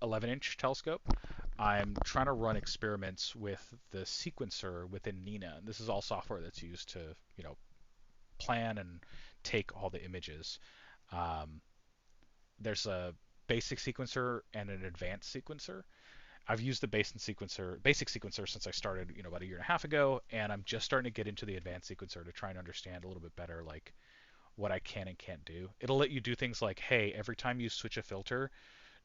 11-inch telescope, I'm trying to run experiments with the sequencer within Nina. And this is all software that's used to, you know, plan and take all the images. There's a basic sequencer and an advanced sequencer. I've used the basic sequencer since I started, you know, about a year and a half ago, and I'm just starting to get into the advanced sequencer to try and understand a little bit better, like, what I can and can't do. It'll let you do things like, hey, every time you switch a filter,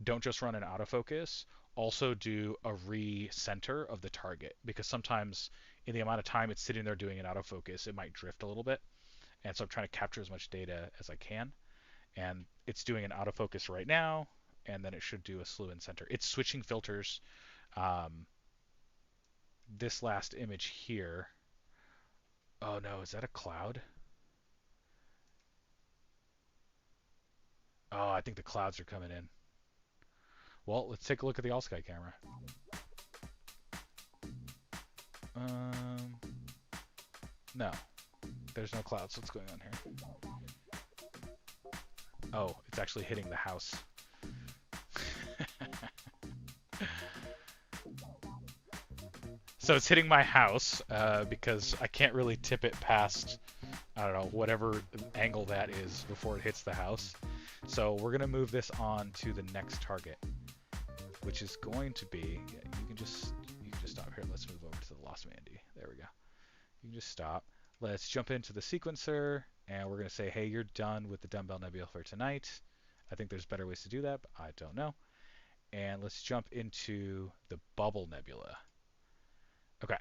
don't just run an autofocus, also do a recenter of the target, because sometimes in the amount of time it's sitting there doing an autofocus, it might drift a little bit. And so I'm trying to capture as much data as I can. And it's doing an autofocus right now, and then it should do a slew and center. It's switching filters. This last image here. Oh no, is that a cloud? Oh, I think the clouds are coming in. Well, let's take a look at the all-sky camera. No. There's no clouds. What's going on here? Oh, it's actually hitting the house. So it's hitting my house because I can't really tip it past, I don't know, whatever angle that is before it hits the house. So we're going to move this on to the next target, which is going to be, yeah, you can just stop here. Let's move over to the Lost Mandy. There we go. You can just stop. Let's jump into the sequencer, and we're going to say, hey, you're done with the Dumbbell Nebula for tonight. I think there's better ways to do that, but I don't know. And let's jump into the Bubble Nebula. Okay.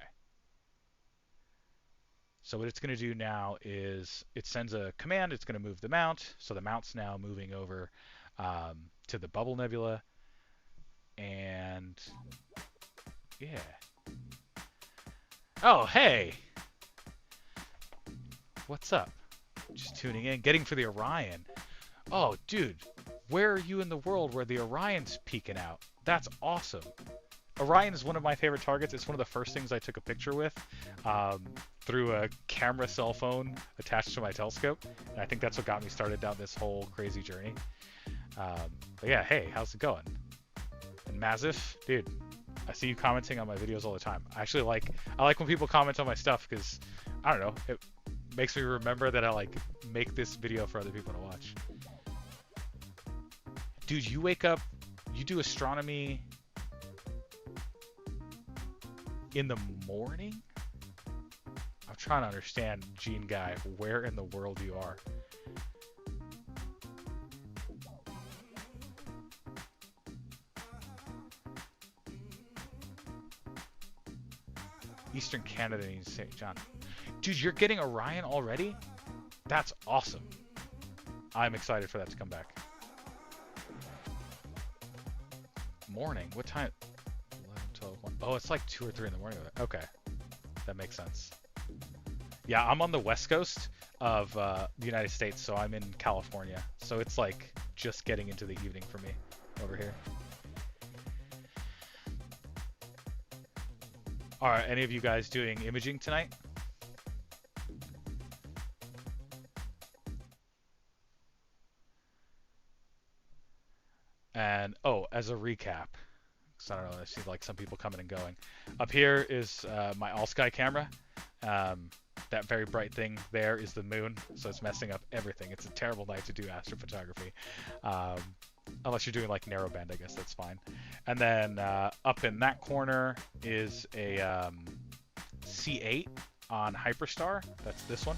So what it's going to do now is it sends a command. It's going to move the mount. So the mount's now moving over to the Bubble Nebula. And yeah. Oh, hey. What's up? Just tuning in, getting for the Orion. Oh, dude, where are you in the world where the Orion's peeking out? That's awesome. Orion is one of my favorite targets. It's one of the first things I took a picture with through a camera cell phone attached to my telescope. And I think that's what got me started down this whole crazy journey. But yeah, hey, how's it going? And Mazif, dude, I see you commenting on my videos all the time. I like when people comment on my stuff because, I don't know, it makes me remember that I like make this video for other people to watch. Dude, you wake up, you do astronomy in the morning? I'm trying to understand, Gene Guy, where in the world you are. Eastern Canada needs St. John. Dude, you're getting Orion already? That's awesome. I'm excited for that to come back. Morning? What time? 11, 12, 1. Oh, it's like 2 or 3 in the morning. Okay. That makes sense. Yeah, I'm on the west coast of the United States, so I'm in California. So it's like just getting into the evening for me over here. All right, any of you guys doing imaging tonight? And oh, as a recap, because I don't know, I see like some people coming and going. Up here is my all sky camera. That very bright thing there is the moon, so it's messing up everything. It's a terrible night to do astrophotography. Unless you're doing like narrowband, I guess that's fine. And then up in that corner is a C8 on HyperStar. That's this one.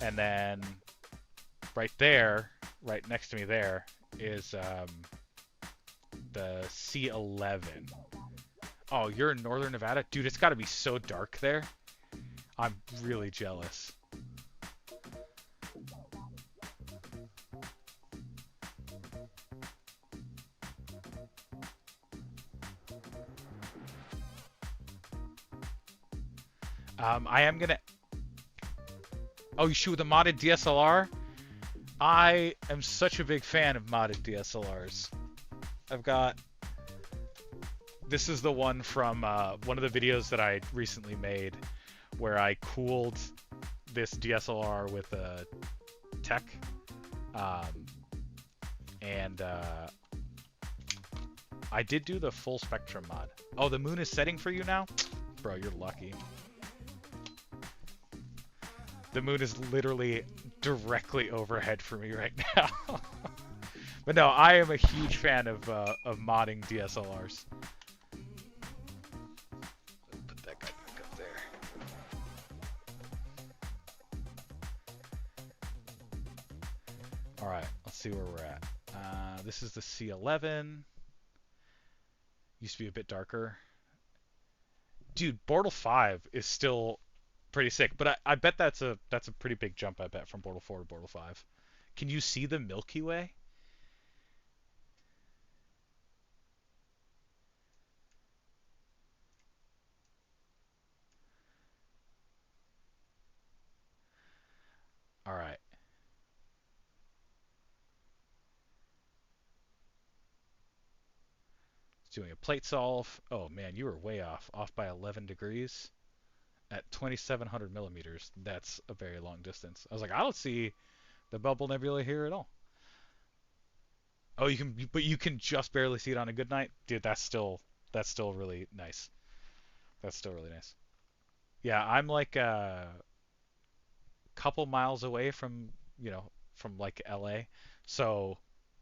And then right there, right next to me there, is the C11. Oh, you're in northern Nevada? Dude, it's got to be so dark there. I'm really jealous. I am gonna... Oh, you shoot with a modded DSLR? I am such a big fan of modded DSLRs. I've got... This is the one from one of the videos that I recently made where I cooled this DSLR with a tech. I did do the full spectrum mod. Oh, the moon is setting for you now? Bro, you're lucky. The moon is literally directly overhead for me right now. But no, I am a huge fan of modding DSLRs. Put that guy back up there. All right, let's see where we're at. This is the C11. Used to be a bit darker. Dude, Bortle 5 is still pretty sick, but I bet that's a pretty big jump, I bet, from Bortle 4 to Bortle 5. Can you see the Milky Way? All right. It's doing a plate solve. Oh man, you were way off by 11 degrees at 2,700 millimeters. That's a very long distance. I was like, I don't see the bubble nebula here at all. Oh, you can, but you can just barely see it on a good night, dude. That's still really nice. That's still really nice. Yeah, I'm like a couple miles away from, from like LA, so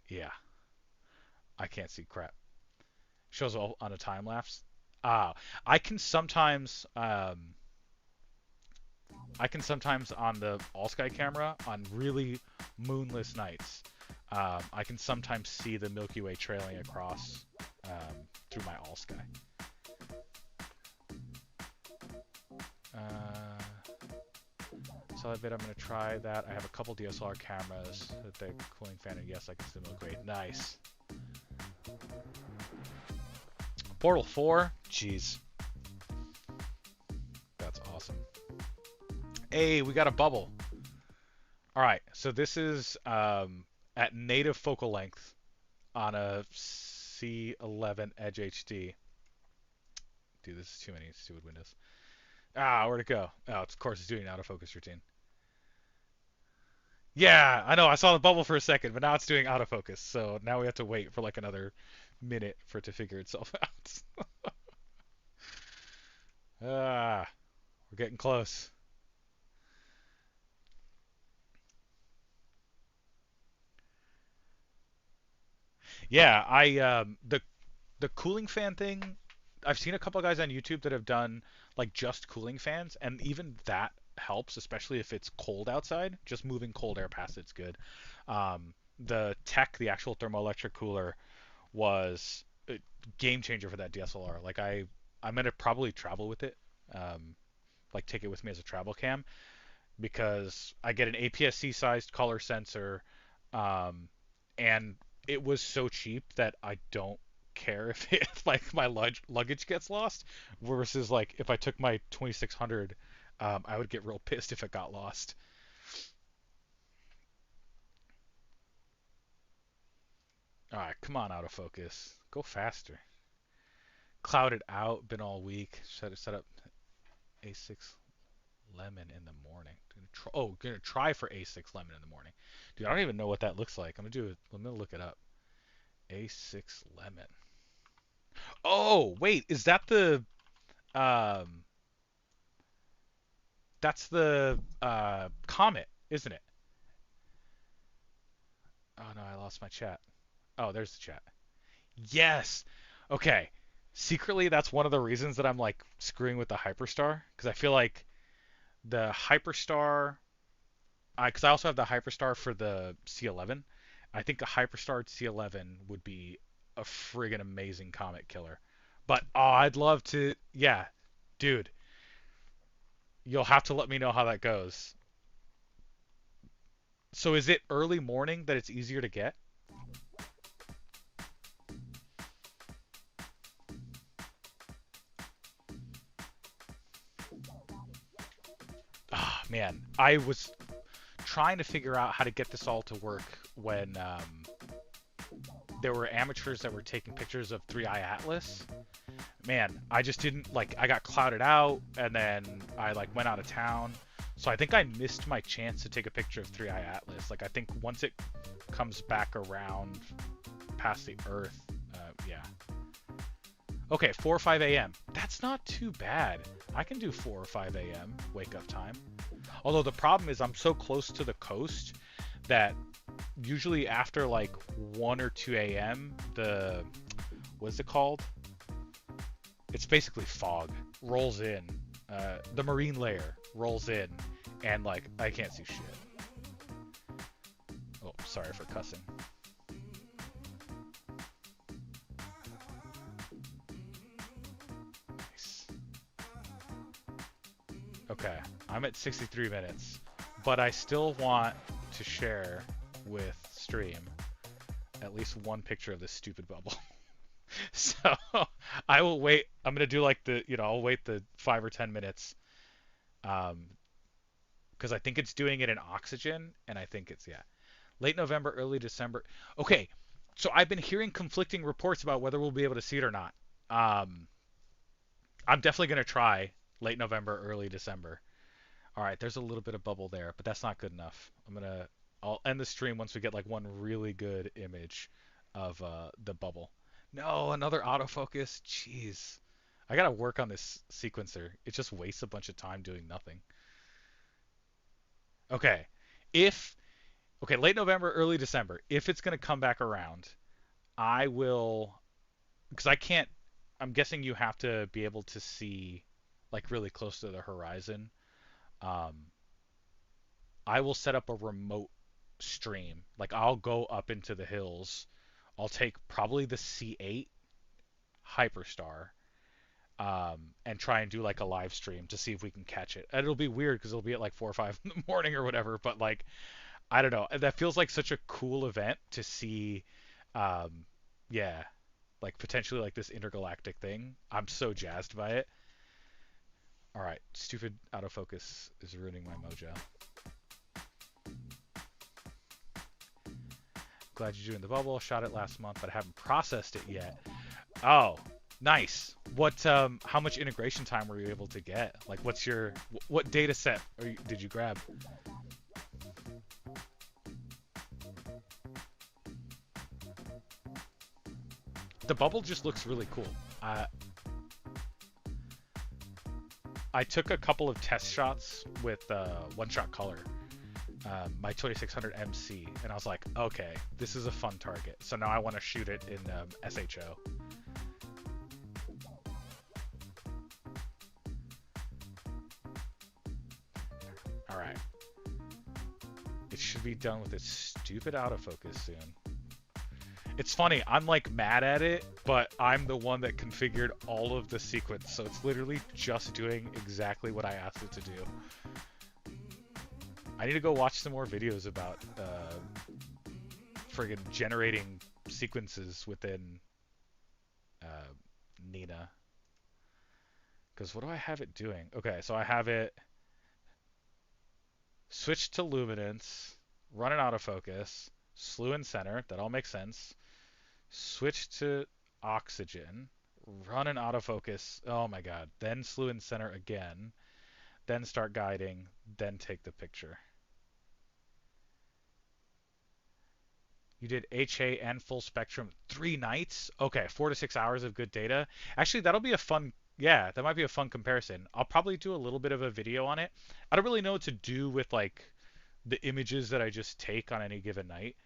yeah, I can't see crap. Shows all on a time lapse. Ah, I can sometimes on the all sky camera on really moonless nights, I can sometimes see the Milky Way trailing across through my all sky. Solid bit, I'm going to try that. I have a couple DSLR cameras with the cooling fan, and yes, I can see the Milky Way. Nice. Portal 4? Jeez. That's awesome. Hey, we got a bubble. Alright, so this is at native focal length on a C11 Edge HD. Dude, this is too many stupid windows. Ah, where'd it go? Oh, of course it's doing an autofocus routine. Yeah, I know, I saw the bubble for a second, but now it's doing autofocus, so now we have to wait for like another minute for it to figure itself out. Ah, we're getting close. Yeah, the cooling fan thing I've seen a couple of guys on YouTube that have done like just cooling fans, and even that helps, especially if it's cold outside. Just moving cold air past it's good. The Tech, the actual thermoelectric cooler, was a game changer for that DSLR. Like I'm gonna probably travel with it, um, like take it with me as a travel cam because I get an APS-C sized color sensor, um, and it was so cheap that I don't care if like my luggage gets lost. Versus like if I took my 2600, I would get real pissed if it got lost. All right, come on, autofocus, go faster. Clouded out, been all week. Set up A6 lemon in the morning. Gonna try for A6 lemon in the morning. Dude, I don't even know what that looks like. I'm gonna do it. I'm gonna look it up. A6 lemon. Oh, wait, is that the um that's the comet, isn't it? Oh no, I lost my chat. Oh, there's the chat. Yes. Okay. Secretly, that's one of the reasons that I'm like screwing with the HyperStar because I feel like the HyperStar because I also have the HyperStar for the C11. I think a HyperStar C11 would be a friggin' amazing comet killer. But oh, I'd love to. Yeah, dude, you'll have to let me know how that goes. So is it early morning that it's easier to get? Ah, man, I was trying to figure out how to get this all to work when there were amateurs that were taking pictures of 3i Atlas. Man, I just didn't like. I got clouded out, and then I like went out of town. So I think I missed my chance to take a picture of 3i Atlas. Like I think once it comes back around past the Earth, yeah. Okay, 4 or 5 a.m. That's not too bad. I can do 4 or 5 a.m. wake up time. Although the problem is I'm so close to the coast that usually after like 1 or 2 a.m. the what's it called? It's basically fog rolls in. The marine layer rolls in, and like I can't see shit. Oh, sorry for cussing. Nice. Okay, I'm at 63 minutes, but I still want to share with stream at least one picture of this stupid bubble. So I will wait. I'm gonna do like I'll wait the 5 or 10 minutes, um, because I think it's doing it in oxygen, and I think it's yeah, late November, early December. Okay, so I've been hearing conflicting reports about whether we'll be able to see it or not. Um, I'm definitely gonna try late November, early December. All right, there's a little bit of bubble there, but that's not good enough. I'll end the stream once we get like one really good image of the bubble. No, another autofocus. Jeez. I gotta work on this sequencer. It just wastes a bunch of time doing nothing. Okay. If okay, late November, early December. If it's gonna come back around, I will because I can't I'm guessing you have to be able to see like really close to the horizon. Um, I will set up a remote stream. Like I'll go up into the hills. I'll take probably the C8 HyperStar, and try and do like a live stream to see if we can catch it. And it'll be weird because it'll be at like 4 or 5 in the morning or whatever. But like I don't know. That feels like such a cool event to see. Um, yeah, like potentially like this intergalactic thing. I'm so jazzed by it. All right, stupid autofocus is ruining my mojo. Glad you're doing the bubble. Shot it last month, but I haven't processed it yet. Oh, nice. How much integration time were you able to get? Like, what data set did you grab? The bubble just looks really cool. I took a couple of test shots with one-shot color, my 2600 MC, and I was like, okay, this is a fun target. So now I want to shoot it in SHO. All right. It should be done with its stupid autofocus soon. It's funny, I'm like mad at it, but I'm the one that configured all of the sequence, so it's literally just doing exactly what I asked it to do. I need to go watch some more videos about friggin' generating sequences within uh, Nina. Because what do I have it doing? Okay, so I have it switch to luminance, run an autofocus, slew in center, that all makes sense. Switch to oxygen, run an autofocus, oh my god, then slew in center again, then start guiding, then take the picture. You did HA and full spectrum 3 nights? Okay, 4 to 6 hours of good data. Actually, that'll be a fun, yeah, that might be a fun comparison. I'll probably do a little bit of a video on it. I don't really know what to do with like the images that I just take on any given night.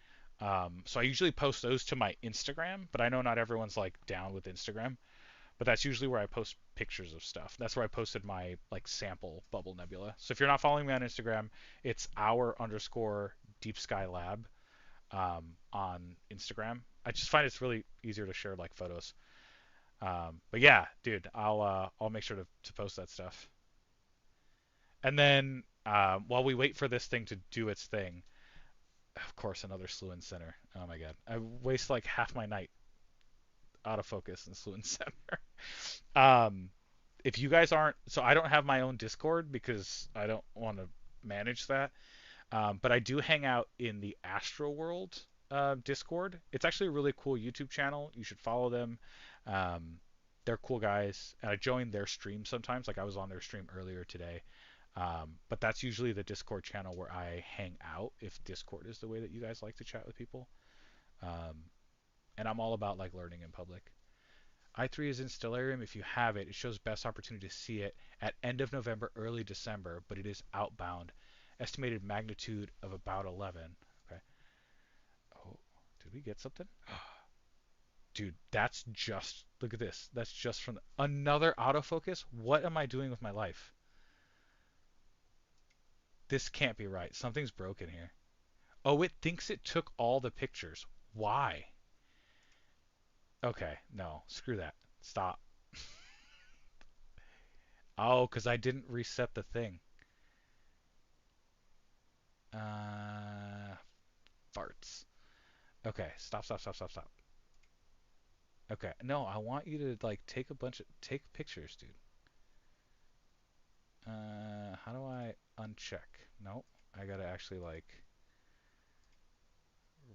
So I usually post those to my Instagram, but I know not everyone's like down with Instagram. But that's usually where I post pictures of stuff. That's where I posted my like sample bubble nebula. So if you're not following me on Instagram, it's our_deep_sky_lab on Instagram. I just find it's really easier to share like photos. But yeah, dude, I'll make sure to post that stuff. And then while we wait for this thing to do its thing, of course, another slew in center. Oh my god, I waste like half my night out of focus and slew in center. um, if you guys aren't, so I don't have my own Discord because I don't want to manage that. But I do hang out in the Astro World Discord. It's actually a really cool YouTube channel. You should follow them. Um, they're cool guys, and I join their stream sometimes. Like I was on their stream earlier today. But that's usually the Discord channel where I hang out if Discord is the way that you guys like to chat with people. Um, and I'm all about like learning in public. I3 is in Stellarium. If you have it, it shows best opportunity to see it at end of November, early December, but it is outbound. Estimated magnitude of about 11. Okay. Oh, did we get something? Dude, that's just, look at this. That's just from another autofocus. What am I doing with my life? This can't be right. Something's broken here. Oh, it thinks it took all the pictures. Why? Okay, no, screw that. Stop. Oh, because I didn't reset the thing. Uh, farts. Okay, stop, stop, stop, stop, stop. Okay, no, I want you to like take pictures, dude. How do I uncheck? Nope, I gotta actually like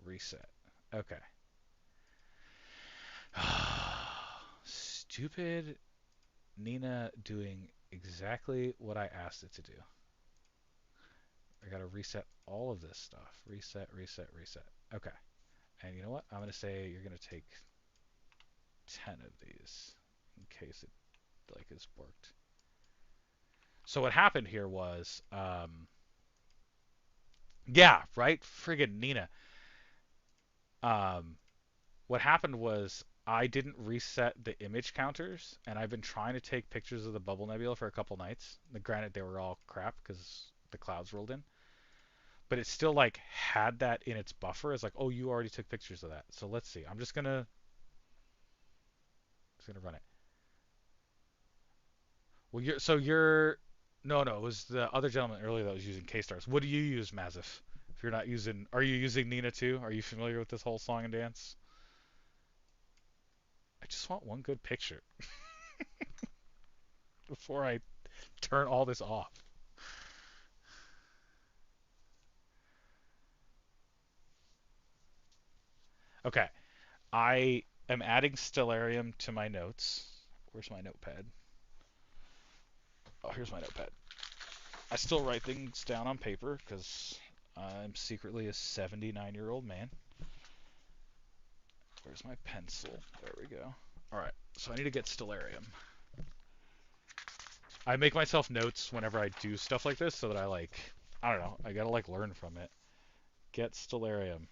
reset. Okay. Stupid Nina doing exactly what I asked it to do. I gotta reset all of this stuff. Reset, reset, reset. Okay. And you know what? I'm gonna say you're gonna take 10 of these in case it like is worked. So what happened here was, yeah, right, friggin' Nina. Um, what happened was I didn't reset the image counters, and I've been trying to take pictures of the bubble nebula for a couple nights. Granted, they were all crap because the clouds rolled in, but it still like had that in its buffer as like, oh, you already took pictures of that. So let's see. I'm just gonna run it. Well, you're no, no, it was the other gentleman earlier that was using K-stars. What do you use, Mazif? If you're not using, are you using Nina too? Are you familiar with this whole song and dance? I just want one good picture before I turn all this off. Okay, I am adding Stellarium to my notes. Where's my notepad? Oh, here's my notepad. I still write things down on paper because I'm secretly a 79-year-old man. Where's my pencil? There we go. All right, so I need to get Stellarium. I make myself notes whenever I do stuff like this so that I don't know, I gotta like learn from it. Get Stellarium.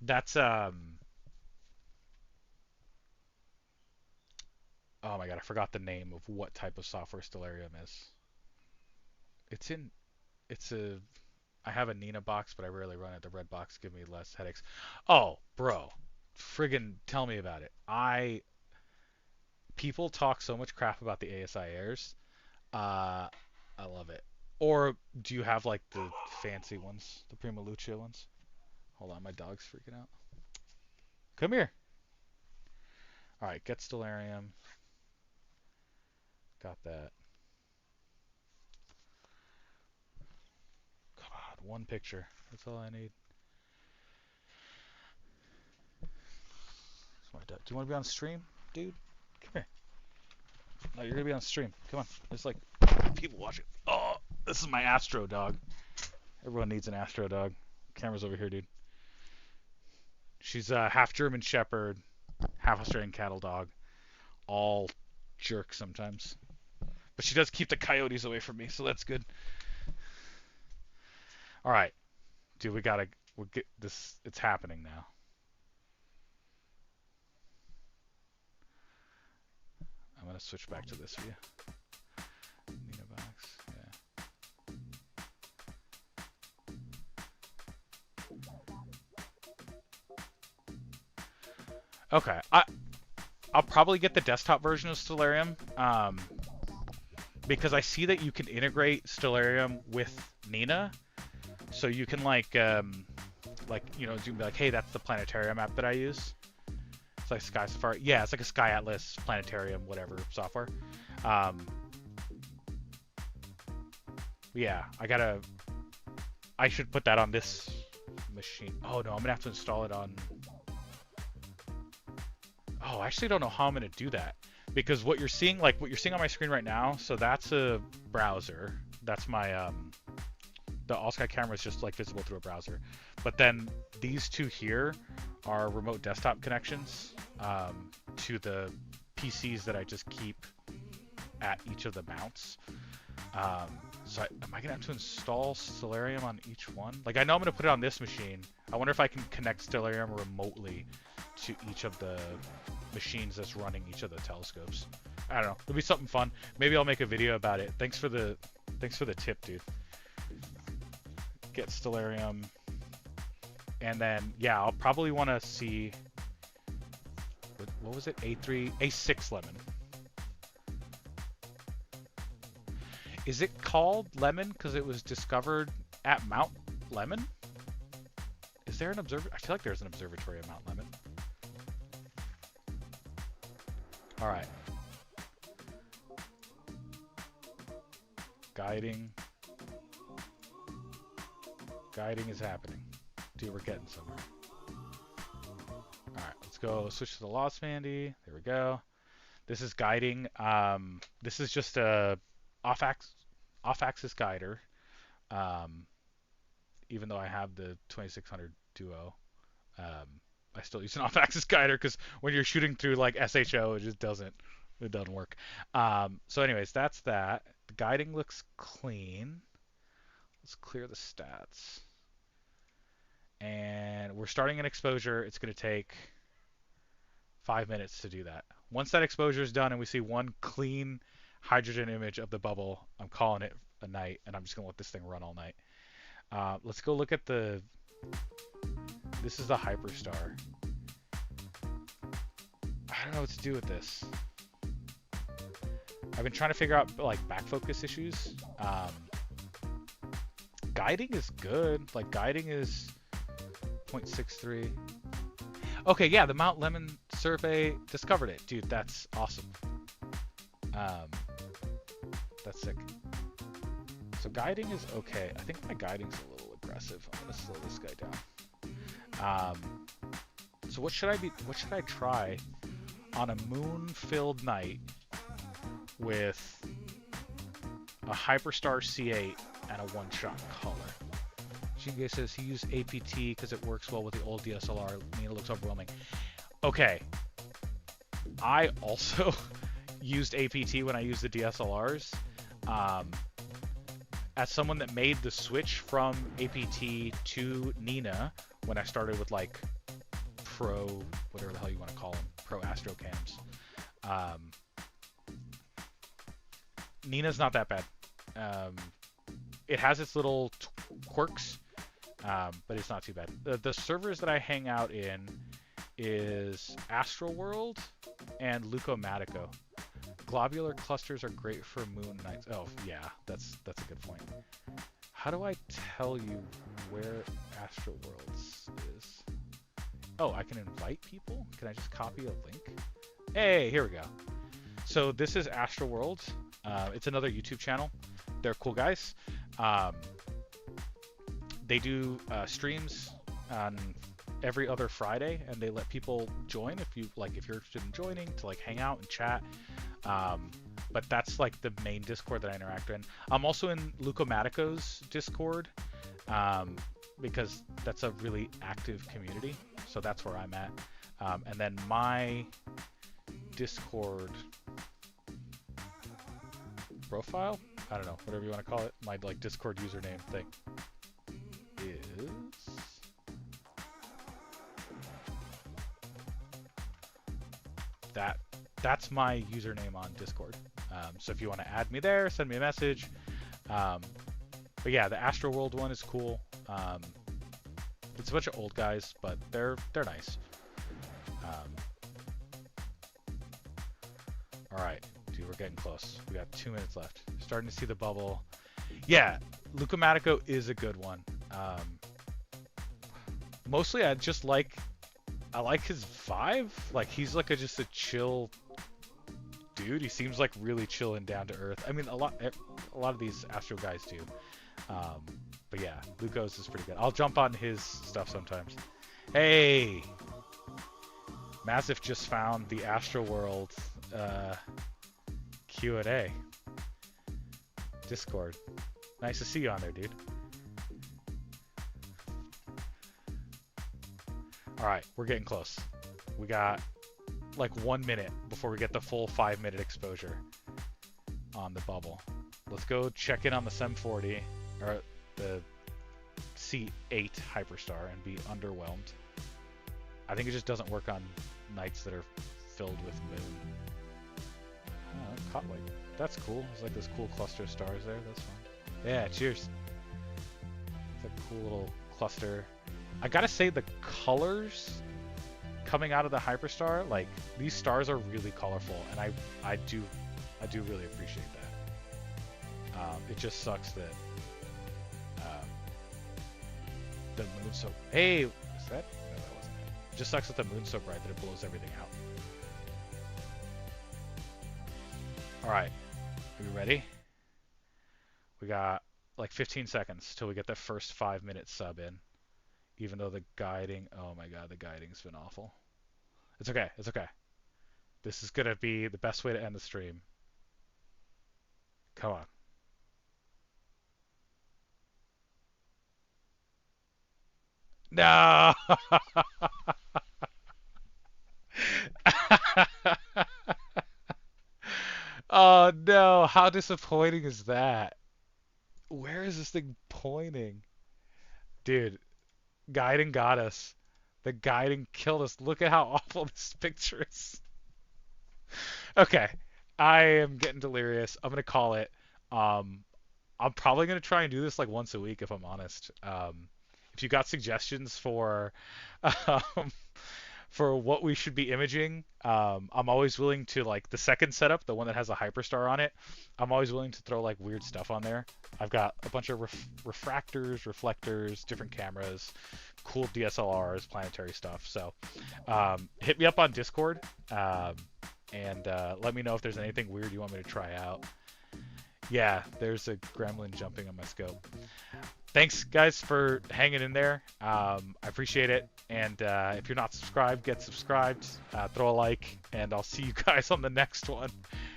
That's oh my god, I forgot the name of what type of software Stellarium is. It's in. It's a. I have a Nina box, but I rarely run it. The red box give me less headaches. Oh, bro, friggin' tell me about it. People talk so much crap about the ASI Airs. Uh, I love it. Or do you have like the fancy ones, the Prima Lucia ones? Hold on, my dog's freaking out. Come here. All right, get Stellarium. Got that. God, one picture. That's all I need. That's my dog. Do you want to be on stream, dude? Come here. No, you're gonna be on stream. Come on. There's like people watching. Oh, this is my Astro dog. Everyone needs an Astro dog. Camera's over here, dude. She's a half German Shepherd, half Australian cattle dog. All jerk sometimes. But she does keep the coyotes away from me, so that's good. All right, dude, we'll get this. It's happening now. I'm gonna switch back to this view. Nina box, yeah. Okay, I'll probably get the desktop version of Stellarium, because I see that you can integrate Stellarium with Nina, so you can like you know, be like, hey, that's the planetarium app that I use. It's like Sky Safari. Yeah, it's like a Sky Atlas planetarium, whatever software. Yeah, I should put that on this machine. Oh no, I'm gonna have to install it on. Oh, I actually don't know how I'm gonna do that, because what you're seeing on my screen right now. So that's a browser. That's my the All Sky camera is just like visible through a browser. But then these two here are remote desktop connections to the PCs that I just keep at each of the mounts. So am I gonna have to install Stellarium on each one? Like, I know I'm gonna put it on this machine. I wonder if I can connect Stellarium remotely to each of the machines that's running each of the telescopes. I don't know. It'll be something fun. Maybe I'll make a video about it. Thanks for the tip, dude. Get Stellarium. And then, yeah, I'll probably want to see, what was it? A6 Lemon. Is it called Lemon because it was discovered at Mount Lemon? Is there an I feel like there's an observatory at Mount Lemon. All right. Guiding. Guiding is happening. Dude, we're getting somewhere. Alright, let's go switch to the Lost Mandy. There we go. This is guiding. This is just a off-axis guider. Even though I have the 2600 Duo, I still use an off-axis guider because when you're shooting through like SHO, it just doesn't work. So anyways, that's that. The guiding looks clean. Let's clear the stats. And we're starting an exposure. It's going to take 5 minutes to do that. Once that exposure is done and we see one clean hydrogen image of the bubble, I'm calling it a night, and I'm just going to let this thing run all night. Let's go look at the... This is the HyperStar. I don't know what to do with this. I've been trying to figure out like back focus issues. Guiding is good. Like, guiding is 0.63. Okay, yeah, the Mount Lemon survey discovered it. Dude, that's awesome. That's sick. So guiding is okay. I think my guiding's a little aggressive. I'm gonna slow this guy down. So what should I try on a moon-filled night with a HyperStar C8 and a one-shot color? Shinge says he used APT because it works well with the old DSLR. I mean, it looks overwhelming. Okay. I also used APT when I used the DSLRs. As someone that made the switch from APT to Nina when I started with like pro, whatever the hell you want to call them, pro Astro cams. Nina's not that bad. it has its little quirks, but it's not too bad. The servers that I hang out in is Astroworld and Leucomatico. Globular clusters are great for moon nights. Oh, yeah, that's a good point. How do I tell you where Astroworlds is? Oh, I can invite people? Can I just copy a link? Hey, here we go. So this is Astroworld. It's another YouTube channel. They're cool guys. They do streams on every other Friday, and they let people join if you're interested in joining to like hang out and chat. But that's like the main Discord that I interact in. I'm also in Leucomatico's Discord because that's a really active community, so that's where I'm at. And then my Discord profile, I don't know, whatever you want to call it, my like Discord username thing is that's my username on Discord. So if you want to add me there, send me a message. But yeah, the Astroworld one is cool. It's a bunch of old guys, but they're nice. All right, dude, we're getting close. We got 2 minutes left. Starting to see the bubble. Yeah, Leucomatico is a good one. Mostly, I like his vibe. Like he's like just a chill dude. He seems like really chill and down to earth. I mean, a lot of these Astro guys do. But yeah, Lucos is pretty good. I'll jump on his stuff sometimes. Hey, Massive just found the Astroworld Q&A Discord. Nice to see you on there, dude. All right, we're getting close. We got like 1 minute before we get the full 5-minute exposure on the bubble. Let's go check in on the SEM40 or the C8 HyperStar and be underwhelmed. I think it just doesn't work on nights that are filled with moon. Oh, that's cool. It's like this cool cluster of stars there. That's fun. Yeah, cheers. It's a cool little cluster. I gotta say, the colors coming out of the HyperStar, like these stars are really colorful, and I do really appreciate that. It just sucks that the moon's so. Hey, is that? No, that wasn't it. It just sucks that the moon's so bright that it blows everything out. All right, are you ready? We got like 15 seconds till we get the first 5-minute sub in. Even though the guiding, oh my god, the guiding's been awful. It's okay, it's okay. This is gonna be the best way to end the stream. Come on. No! Oh no, how disappointing is that? Where is this thing pointing? Dude, guiding got us. The guiding killed us. Look at how awful this picture is. Okay, I am getting delirious. I'm gonna call it. I'm probably gonna try and do this like once a week if I'm honest. If you got suggestions for um, for what we should be imaging, I'm always willing to, like the second setup, the one that has a HyperStar on it. I'm always willing to throw like weird stuff on there. I've got a bunch of refractors, reflectors, different cameras, cool DSLRs, planetary stuff. So hit me up on Discord and let me know if there's anything weird you want me to try out. Yeah, there's a gremlin jumping on my scope. Thanks, guys, for hanging in there. I appreciate it. And if you're not subscribed, get subscribed. Throw a like, and I'll see you guys on the next one.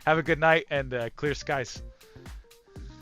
Have a good night and clear skies.